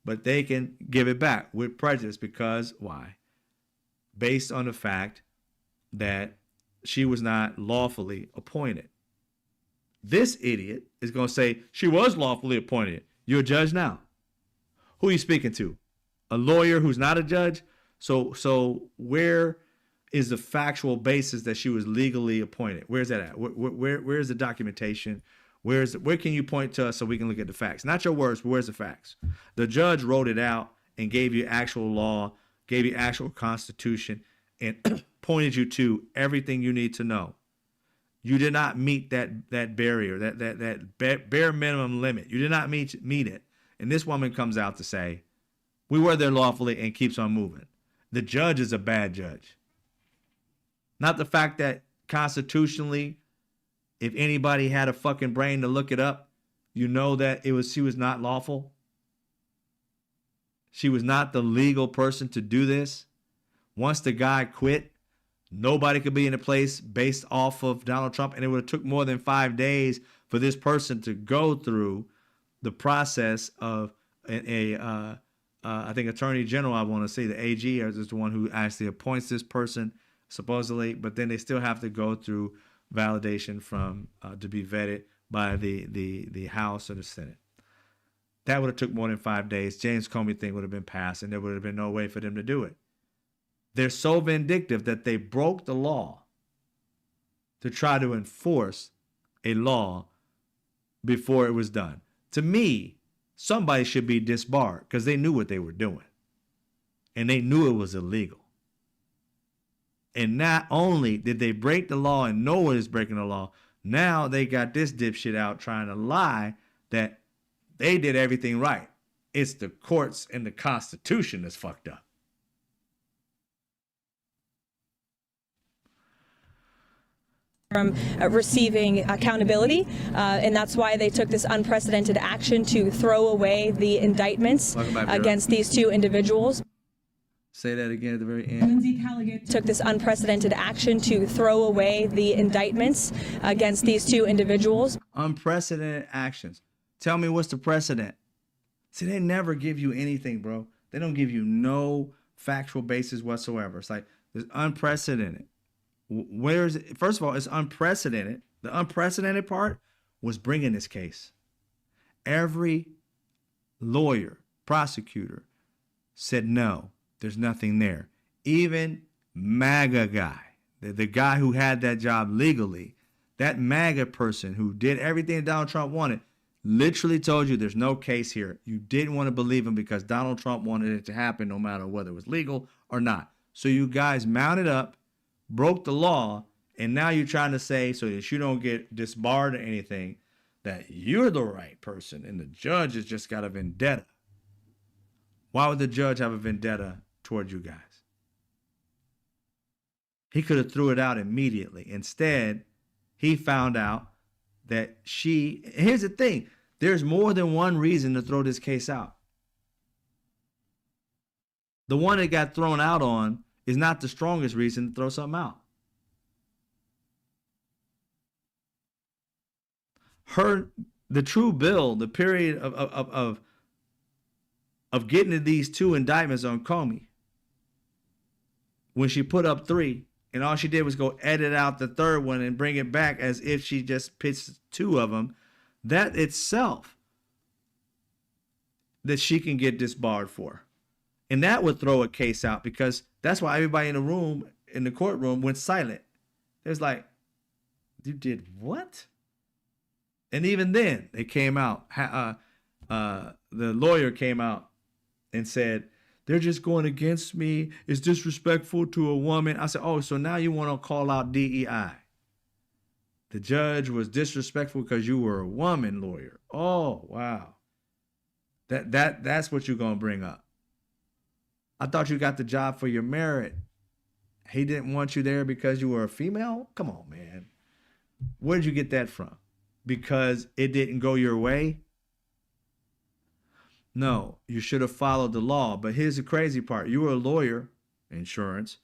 But they can give it back with prejudice because why? Based on the fact that she was not lawfully appointed. This idiot is going to say she was lawfully appointed. You're a judge now. Who are you speaking to? A lawyer who's not a judge? So where is the factual basis that she was legally appointed? Where's that at? Where's the documentation? Where can you point to us so we can look at the facts? Not your words, but where's the facts? The judge wrote it out and gave you actual law, gave you actual constitution, and pointed you to everything you need to know. You did not meet that barrier, that bare minimum limit. You did not meet it. And this woman comes out to say, we were there lawfully, and keeps on moving. The judge is a bad judge. Not the fact that constitutionally, if anybody had a fucking brain to look it up, you know that she was not lawful. She was not the legal person to do this. Once the guy quit, nobody could be in a place based off of Donald Trump, and it would have took more than 5 days for this person to go through the process of I think Attorney General, I want to say the AG is the one who actually appoints this person supposedly, but then they still have to go through validation from to be vetted by the House or the Senate. That would have took more than 5 days. James Comey thing would have been passed, and there would have been no way for them to do it. They're so vindictive that they broke the law to try to enforce a law before it was done. To me, somebody should be disbarred because they knew what they were doing. And they knew it was illegal. And not only did they break the law and no one is breaking the law, now they got this dipshit out trying to lie that they did everything right. It's the courts and the Constitution that's fucked up.
From receiving accountability, and that's why they took this unprecedented action to throw away the indictments against these two individuals.
Say that again at the very end.
Lindsay Halligan took this unprecedented action to throw away the indictments against these two individuals.
Unprecedented actions. Tell me what's the precedent? See, they never give you anything, bro. They don't give you no factual basis whatsoever. It's like, it's unprecedented. Where is it? First of all, it's unprecedented. The unprecedented part was bringing this case. Every lawyer, prosecutor said no, there's nothing there. Even MAGA guy, the guy who had that job legally, that MAGA person who did everything Donald Trump wanted, literally told you there's no case here. You didn't want to believe him because Donald Trump wanted it to happen no matter whether it was legal or not. So you guys mounted up, broke the law, and now you're trying to say, so that you don't get disbarred or anything, that you're the right person and the judge has just got a vendetta. Why would the judge have a vendetta toward you guys? He could have threw it out immediately. Instead, he found out that here's the thing, there's more than one reason to throw this case out. The one that got thrown out on is not the strongest reason to throw something out. The true bill, the period of getting to these two indictments on Comey when she put up 3 and all she did was go edit out the third one and bring it back as if she just pitched 2 of them, that itself that she can get disbarred for. And that would throw a case out, because that's why everybody in the courtroom went silent. It was like, you did what? And even then, it came out. The lawyer came out and said, they're just going against me. It's disrespectful to a woman. I said, oh, so now you want to call out DEI. The judge was disrespectful because you were a woman, lawyer. Oh, wow. That's what you're going to bring up. I thought you got the job for your merit. He didn't want you there because you were a female? Come on, man. Where did you get that from? Because it didn't go your way? No, you should have followed the law. But here's the crazy part. You were a lawyer, insurance.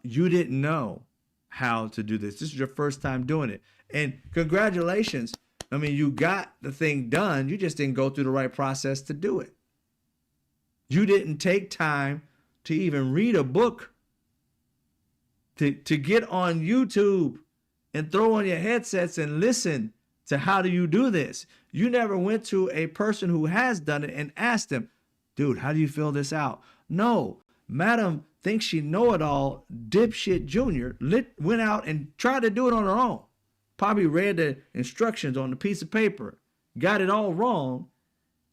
You didn't know how to do this. This is your first time doing it. And congratulations. I mean, you got the thing done. You just didn't go through the right process to do it. You didn't take time to even read a book, to get on YouTube and throw on your headsets and listen to how do you do this. You never went to a person who has done it and asked them, dude, how do you fill this out? No, madam thinks she know it all. Dipshit Junior went out and tried to do it on her own. Probably read the instructions on the piece of paper, got it all wrong,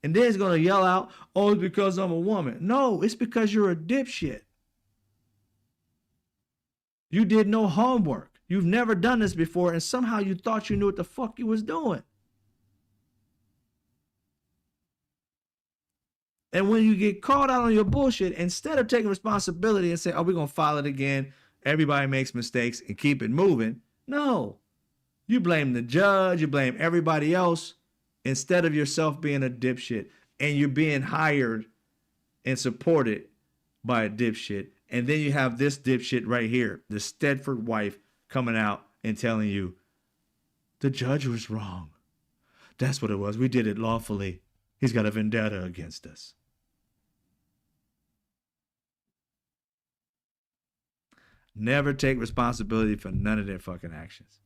and then it's going to yell out, oh, it's because I'm a woman. No, it's because you're a dipshit. You did no homework. You've never done this before, and somehow you thought you knew what the fuck you was doing. And when you get called out on your bullshit, instead of taking responsibility and say, oh, we're going to file it again, everybody makes mistakes, and keep it moving. No. You blame the judge, you blame everybody else, instead of yourself being a dipshit. And you're being hired and supported by a dipshit. And then you have this dipshit right here, the Stedford wife, coming out and telling you, the judge was wrong. That's what it was. We did it lawfully. He's got a vendetta against us. Never take responsibility for none of their fucking actions.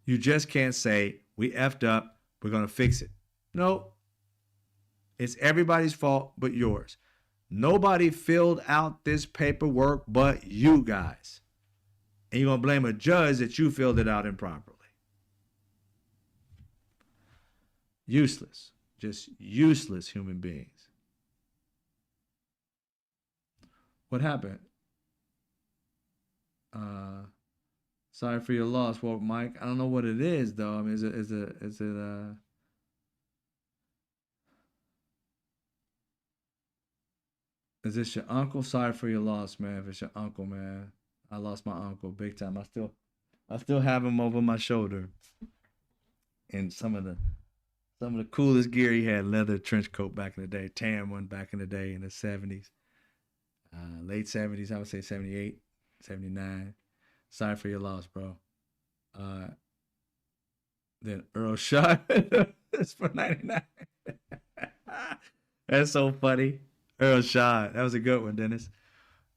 You just can't say, we effed up, we're going to fix it. No. It's everybody's fault but yours. Nobody filled out this paperwork but you guys. And you're going to blame a judge that you filled it out improperly. Useless. Just useless human beings. What happened? Sorry for your loss, well, Mike. I don't know what it is though. I mean, is this your uncle? Sorry for your loss, man. If it's your uncle, man. I lost my uncle big time. I still have him over my shoulder. And some of the coolest gear he had, leather trench coat back in the day, tan one back in the day in the 70s. Late 70s, I would say 78, 79. Sorry for your loss, bro. Then Earl Shot. That's for 99. That's so funny. Earl Shot. That was a good one, Dennis.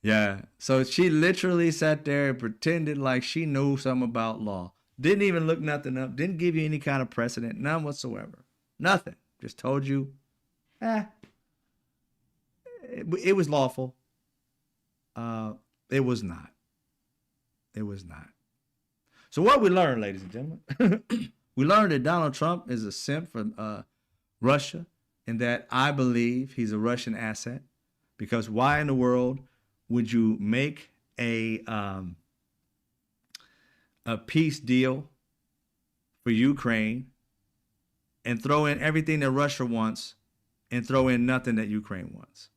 Yeah. So she literally sat there and pretended like she knew something about law. Didn't even look nothing up. Didn't give you any kind of precedent. None whatsoever. Nothing. Just told you, it was lawful. It was not. It was not. So what we learned, ladies and gentlemen, we learned that Donald Trump is a simp for Russia, and that I believe he's a Russian asset, because why in the world would you make a peace deal for Ukraine and throw in everything that Russia wants and throw in nothing that Ukraine wants?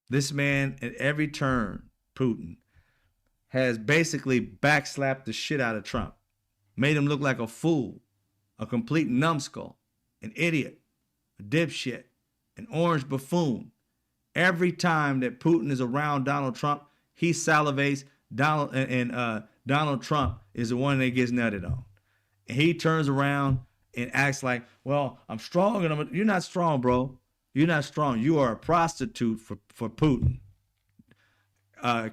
This man, at every turn, Putin, has basically backslapped the shit out of Trump, made him look like a fool, a complete numbskull, an idiot, a dipshit, an orange buffoon. Every time that Putin is around Donald Trump, he salivates. Donald Trump is the one that gets nutted on. And he turns around and acts like, well, I'm strong, and you're not strong, bro. You're not strong. You are a prostitute for Putin.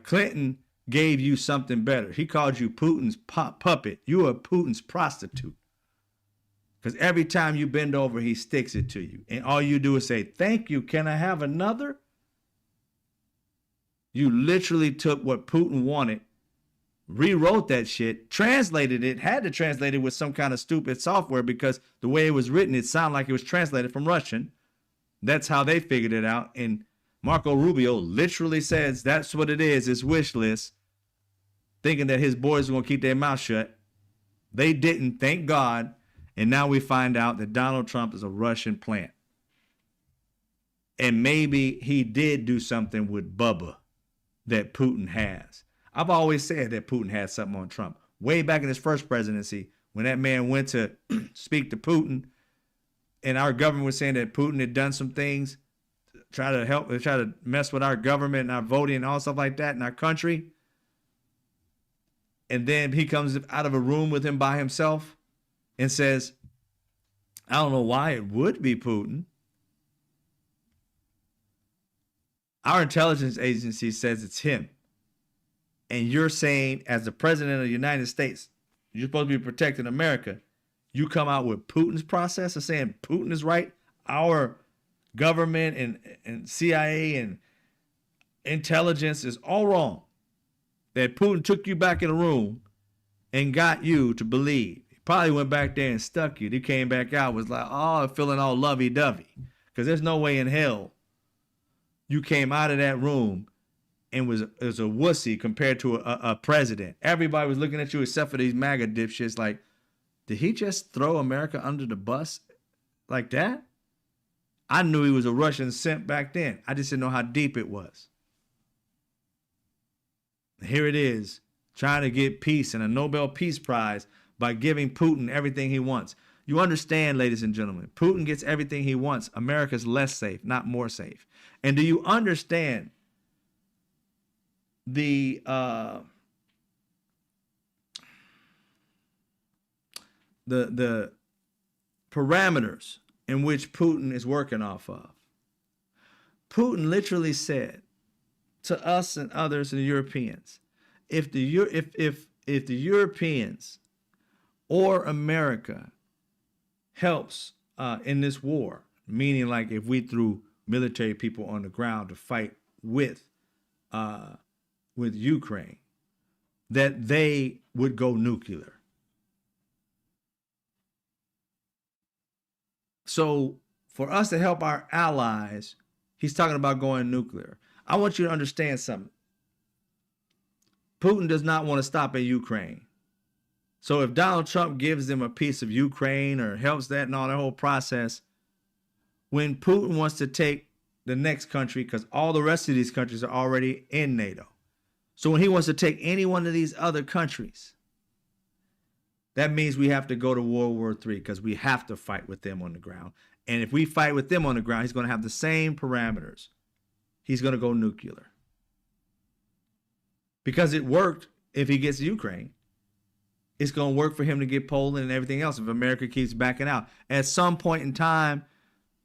Clinton gave you something better. He called you Putin's puppet. You are Putin's prostitute. Because every time you bend over, he sticks it to you. And all you do is say, thank you. Can I have another? You literally took what Putin wanted, rewrote that shit, translated it, had to translate it with some kind of stupid software because the way it was written, it sounded like it was translated from Russian. That's how they figured it out. And Marco Rubio literally says that's what it is, his wish list, thinking that his boys are going to keep their mouth shut. They didn't, thank God. And now we find out that Donald Trump is a Russian plant. And maybe he did do something with Bubba that Putin has. I've always said that Putin had something on Trump. Way back in his first presidency, when that man went to speak to Putin, and our government was saying that Putin had done some things, try to mess with our government and our voting and all stuff like that in our country. And then he comes out of a room with him by himself and says, I don't know why it would be Putin. Our intelligence agency says it's him. And you're saying, as the president of the United States, you're supposed to be protecting America. You come out with Putin's process of saying Putin is right. Our government and CIA and intelligence is all wrong. That Putin took you back in a room and got you to believe. He probably went back there and stuck you. He came back out, was like, oh, feeling all lovey-dovey. Because there's no way in hell you came out of that room and was a wussy compared to a president. Everybody was looking at you except for these MAGA dipshits like, did he just throw America under the bus like that? I knew he was a Russian simp back then. I just didn't know how deep it was. Here it is, trying to get peace and a Nobel Peace Prize by giving Putin everything he wants. You understand, ladies and gentlemen, Putin gets everything he wants. America's less safe, not more safe. And do you understand the parameters in which Putin is working off of? Putin literally said to us and others and the Europeans, if the Europeans or America helps in this war, meaning like if we threw military people on the ground to fight with Ukraine, that they would go nuclear. So for us to help our allies, he's talking about going nuclear. I want you to understand something. Putin does not want to stop at Ukraine. So if Donald Trump gives them a piece of Ukraine or helps that and all that whole process, when Putin wants to take the next country, because all the rest of these countries are already in NATO. So when he wants to take any one of these other countries, that means we have to go to World War III because we have to fight with them on the ground. And if we fight with them on the ground, he's going to have the same parameters. He's going to go nuclear. Because it worked if he gets Ukraine. It's going to work for him to get Poland and everything else if America keeps backing out. At some point in time,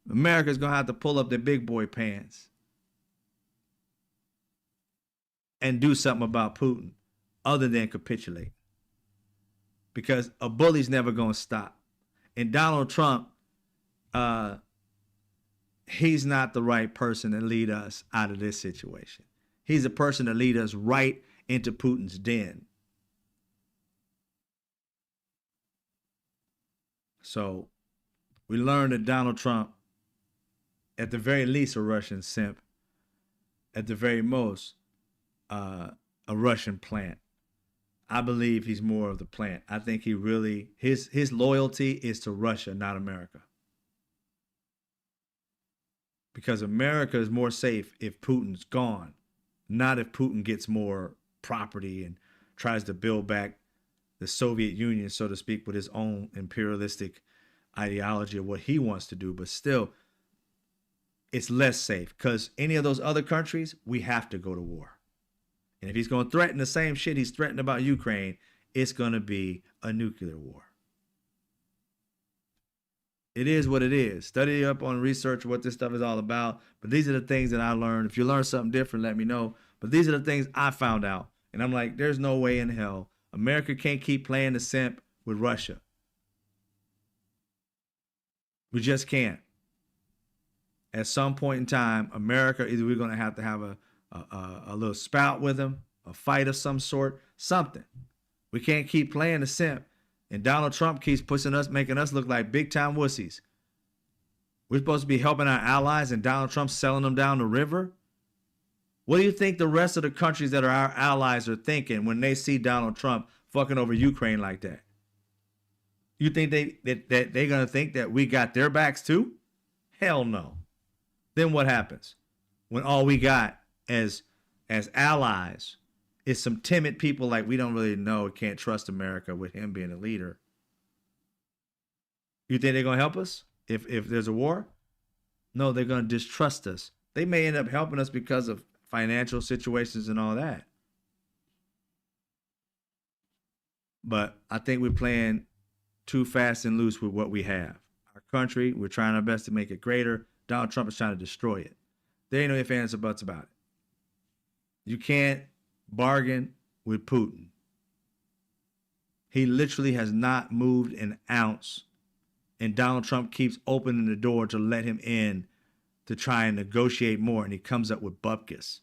America's going to have to pull up their big boy pants and do something about Putin other than capitulate. Because a bully's never going to stop. And Donald Trump, he's not the right person to lead us out of this situation. He's the person to lead us right into Putin's den. So we learned that Donald Trump, at the very least, a Russian simp, at the very most, a Russian plant. I believe he's more of the plant. I think he really, his loyalty is to Russia, not America. Because America is more safe if Putin's gone, not if Putin gets more property and tries to build back the Soviet Union, so to speak, with his own imperialistic ideology of what he wants to do. But still, it's less safe because any of those other countries, we have to go to war. And if he's going to threaten the same shit he's threatened about Ukraine, it's going to be a nuclear war. It is what it is. Study up on research what this stuff is all about. But these are the things that I learned. If you learn something different, let me know. But these are the things I found out. And I'm like, there's no way in hell America can't keep playing the simp with Russia. We just can't. At some point in time, America, either we're going to have a little spout with them, a fight of some sort, something. We can't keep playing the simp. And Donald Trump keeps pushing us, making us look like big time wussies. We're supposed to be helping our allies and Donald Trump's selling them down the river. What do you think the rest of the countries that are our allies are thinking when they see Donald Trump fucking over Ukraine like that? You think that they're going to think that we got their backs too? Hell no. Then what happens when all we got as allies is some timid people like we don't really know, can't trust America with him being a leader? You think they're going to help us if there's a war? No, they're going to distrust us. They may end up helping us because of financial situations and all that. But I think we're playing too fast and loose with what we have. Our country, we're trying our best to make it greater. Donald Trump is trying to destroy it. There ain't no ifs, ands, or buts about it. You can't bargain with Putin. He literally has not moved an ounce. And Donald Trump keeps opening the door to let him in to try and negotiate more. And he comes up with bupkis.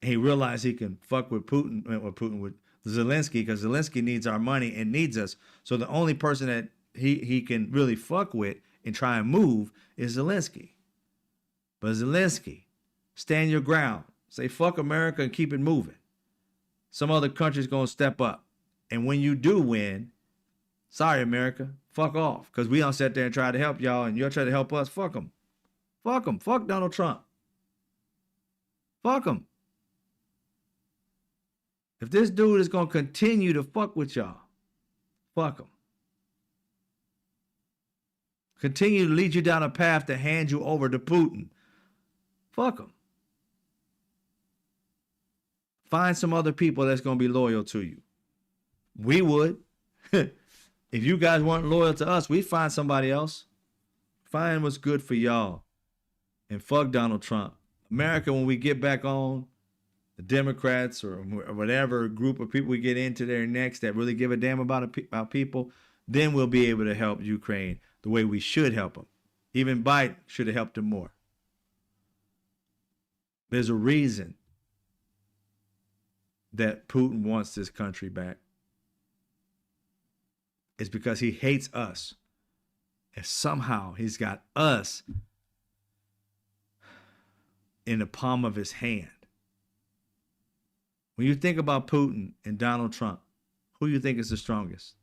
And he realized he can fuck with Putin, with Zelensky, because Zelensky needs our money and needs us. So the only person that he can really fuck with and try and move is Zelensky. But Zelensky, stand your ground. Say fuck America and keep it moving. Some other country's going to step up. And when you do win, sorry, America, fuck off. Because we don't sit there and try to help y'all and you'll try to help us. Fuck them. Fuck them. Fuck Donald Trump. Fuck him. If this dude is going to continue to fuck with y'all, fuck him. Continue to lead you down a path to hand you over to Putin. Fuck him. Find some other people that's going to be loyal to you. We would. If you guys weren't loyal to us, we'd find somebody else. Find what's good for y'all. And fuck Donald Trump. America, when we get back on, the Democrats or whatever group of people we get into there next that really give a damn about people, then we'll be able to help Ukraine the way we should help them. Even Biden should have helped them more. There's a reason that Putin wants this country back. It's because he hates us. And somehow he's got us in the palm of his hand. When you think about Putin and Donald Trump, who do you think is the strongest?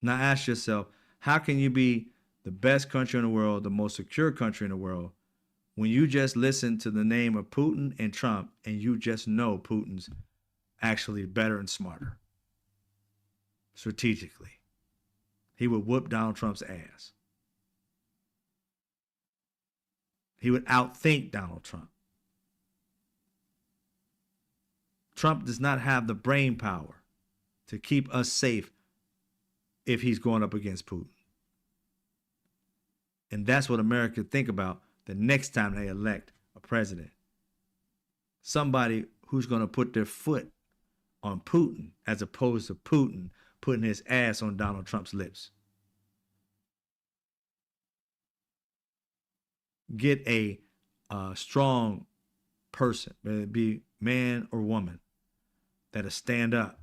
Now ask yourself, how can you be the best country in the world, the most secure country in the world, when you just listen to the name of Putin and Trump and you just know Putin's actually better and smarter strategically? He would whoop Donald Trump's ass. He would outthink Donald Trump. Trump does not have the brain power to keep us safe if he's going up against Putin. And that's what America think about the next time they elect a president. Somebody who's going to put their foot on Putin as opposed to Putin putting his ass on Donald Trump's lips. Get a strong person, whether it be man or woman, that'll stand up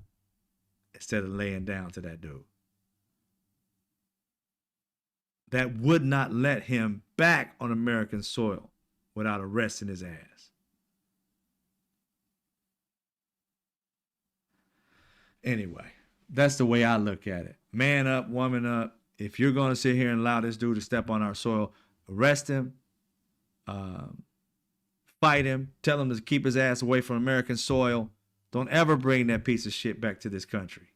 instead of laying down to that dude. That would not let him back on American soil without arresting his ass. Anyway, that's the way I look at it. Man up, woman up. If you're going to sit here and allow this dude to step on our soil, arrest him, fight him, tell him to keep his ass away from American soil. Don't ever bring that piece of shit back to this country.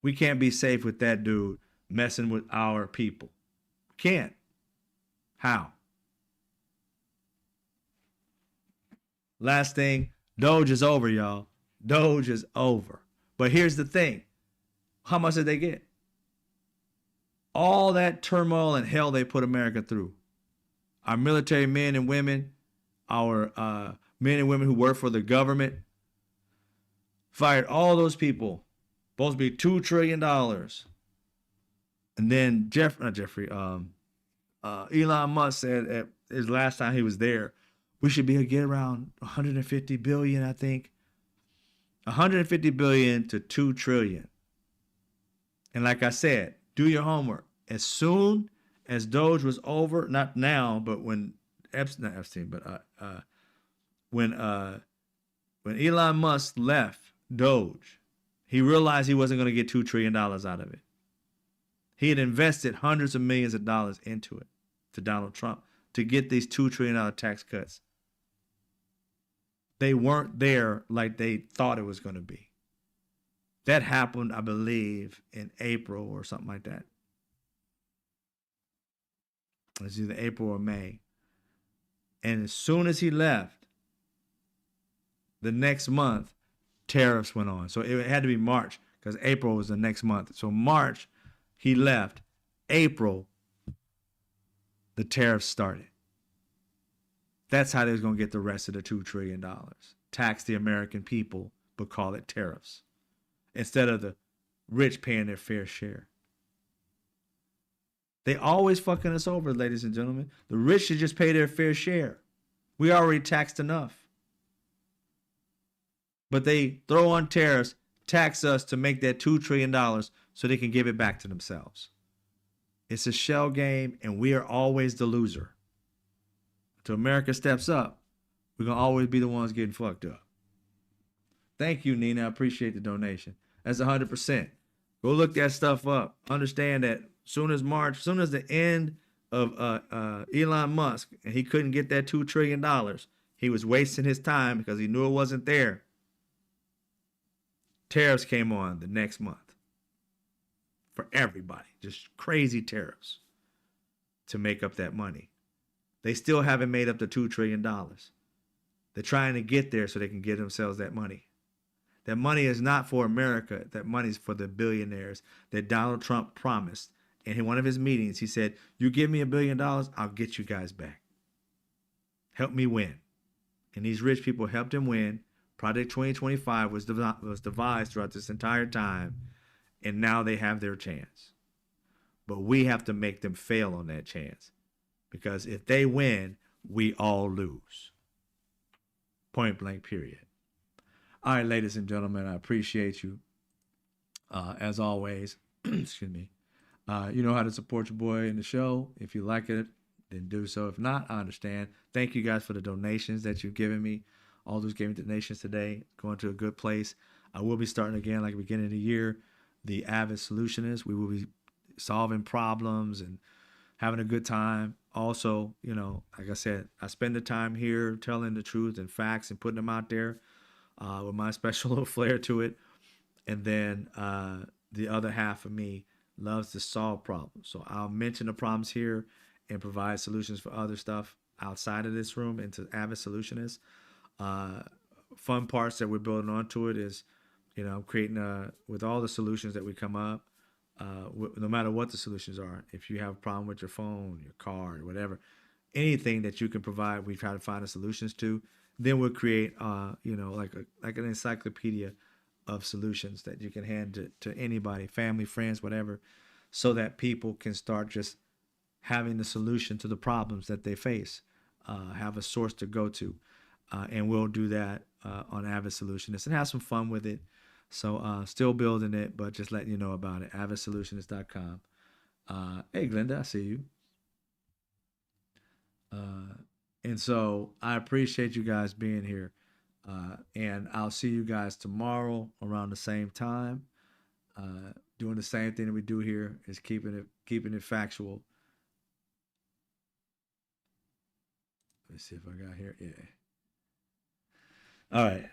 We can't be safe with that dude messing with our people. Can't. How? Last thing, Doge is over, y'all. Doge is over. But here's the thing. How much did they get? All that turmoil and hell they put America through. Our military men and women, our men and women who work for the government, fired all those people. Supposed to be $2 trillion. And then Elon Musk said at his last time he was there, we should be able to get around 150 billion, I think. 150 billion to 2 trillion. And like I said, do your homework. As soon as Doge was over, not now, but when when Elon Musk left Doge, he realized he wasn't going to get $2 trillion out of it. He had invested hundreds of millions of dollars into it to Donald Trump to get these $2 trillion tax cuts. They weren't there like they thought it was going to be. That happened, I believe, in April or something like that. It's either April or May. And as soon as he left, the next month, tariffs went on. So it had to be March because April was the next month. So March, he left. April, the tariffs started. That's how they was going to get the rest of the $2 trillion. Tax the American people, but call it tariffs. Instead of the rich paying their fair share. They always fucking us over, ladies and gentlemen. The rich should just pay their fair share. We already taxed enough. But they throw on tariffs, tax us to make that $2 trillion so they can give it back to themselves. It's a shell game, and we are always the loser. Until America steps up, we're going to always be the ones getting fucked up. Thank you, Nina. I appreciate the donation. That's 100%. Go look that stuff up. Understand that soon as the end of Elon Musk, and he couldn't get that $2 trillion, he was wasting his time because he knew it wasn't there. Tariffs came on the next month for everybody. Just crazy tariffs to make up that money. They still haven't made up the $2 trillion. They're trying to get there so they can give themselves that money. That money is not for America. That money is for the billionaires that Donald Trump promised. And in one of his meetings, he said, you give me $1 billion, I'll get you guys back. Help me win. And these rich people helped him win. Project 2025 was devised throughout this entire time. And now they have their chance. But we have to make them fail on that chance. Because if they win, we all lose. Point blank, period. All right, ladies and gentlemen, I appreciate you. As always, excuse me. You know how to support your boy in the show. If you like it, then do so. If not, I understand. Thank you guys for the donations that you've given me. All those gave me donations today, going to a good place. I will be starting again, like beginning of the year, the Avid Solutionist. We will be solving problems and having a good time. Also, you know, like I said, I spend the time here telling the truth and facts and putting them out there with my special little flair to it. And then the other half of me loves to solve problems. So I'll mention the problems here and provide solutions for other stuff outside of this room into Avid Solutionists. Fun parts that we're building onto it is, you know, creating with all the solutions that we come up, no matter what the solutions are. If you have a problem with your phone, your car, or whatever, anything that you can provide, we try to find the solutions to. Then we'll create, you know, like an encyclopedia of solutions that you can hand to anybody, family, friends, whatever, so that people can start just having the solution to the problems that they face, have a source to go to. And we'll do that on Avid Solutionists and have some fun with it. So still building it, but just letting you know about it. AvidSolutionist.com. Hey, Glenda, I see you. And so I appreciate you guys being here. And I'll see you guys tomorrow around the same time. Doing the same thing that we do here is keeping it factual. Let's see if I got here. Yeah. All right.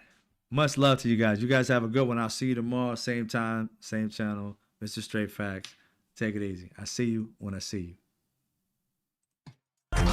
Much love to you guys. You guys have a good one. I'll see you tomorrow, same time, same channel. Mr. Straight Facts. Take it easy. I see you when I see you.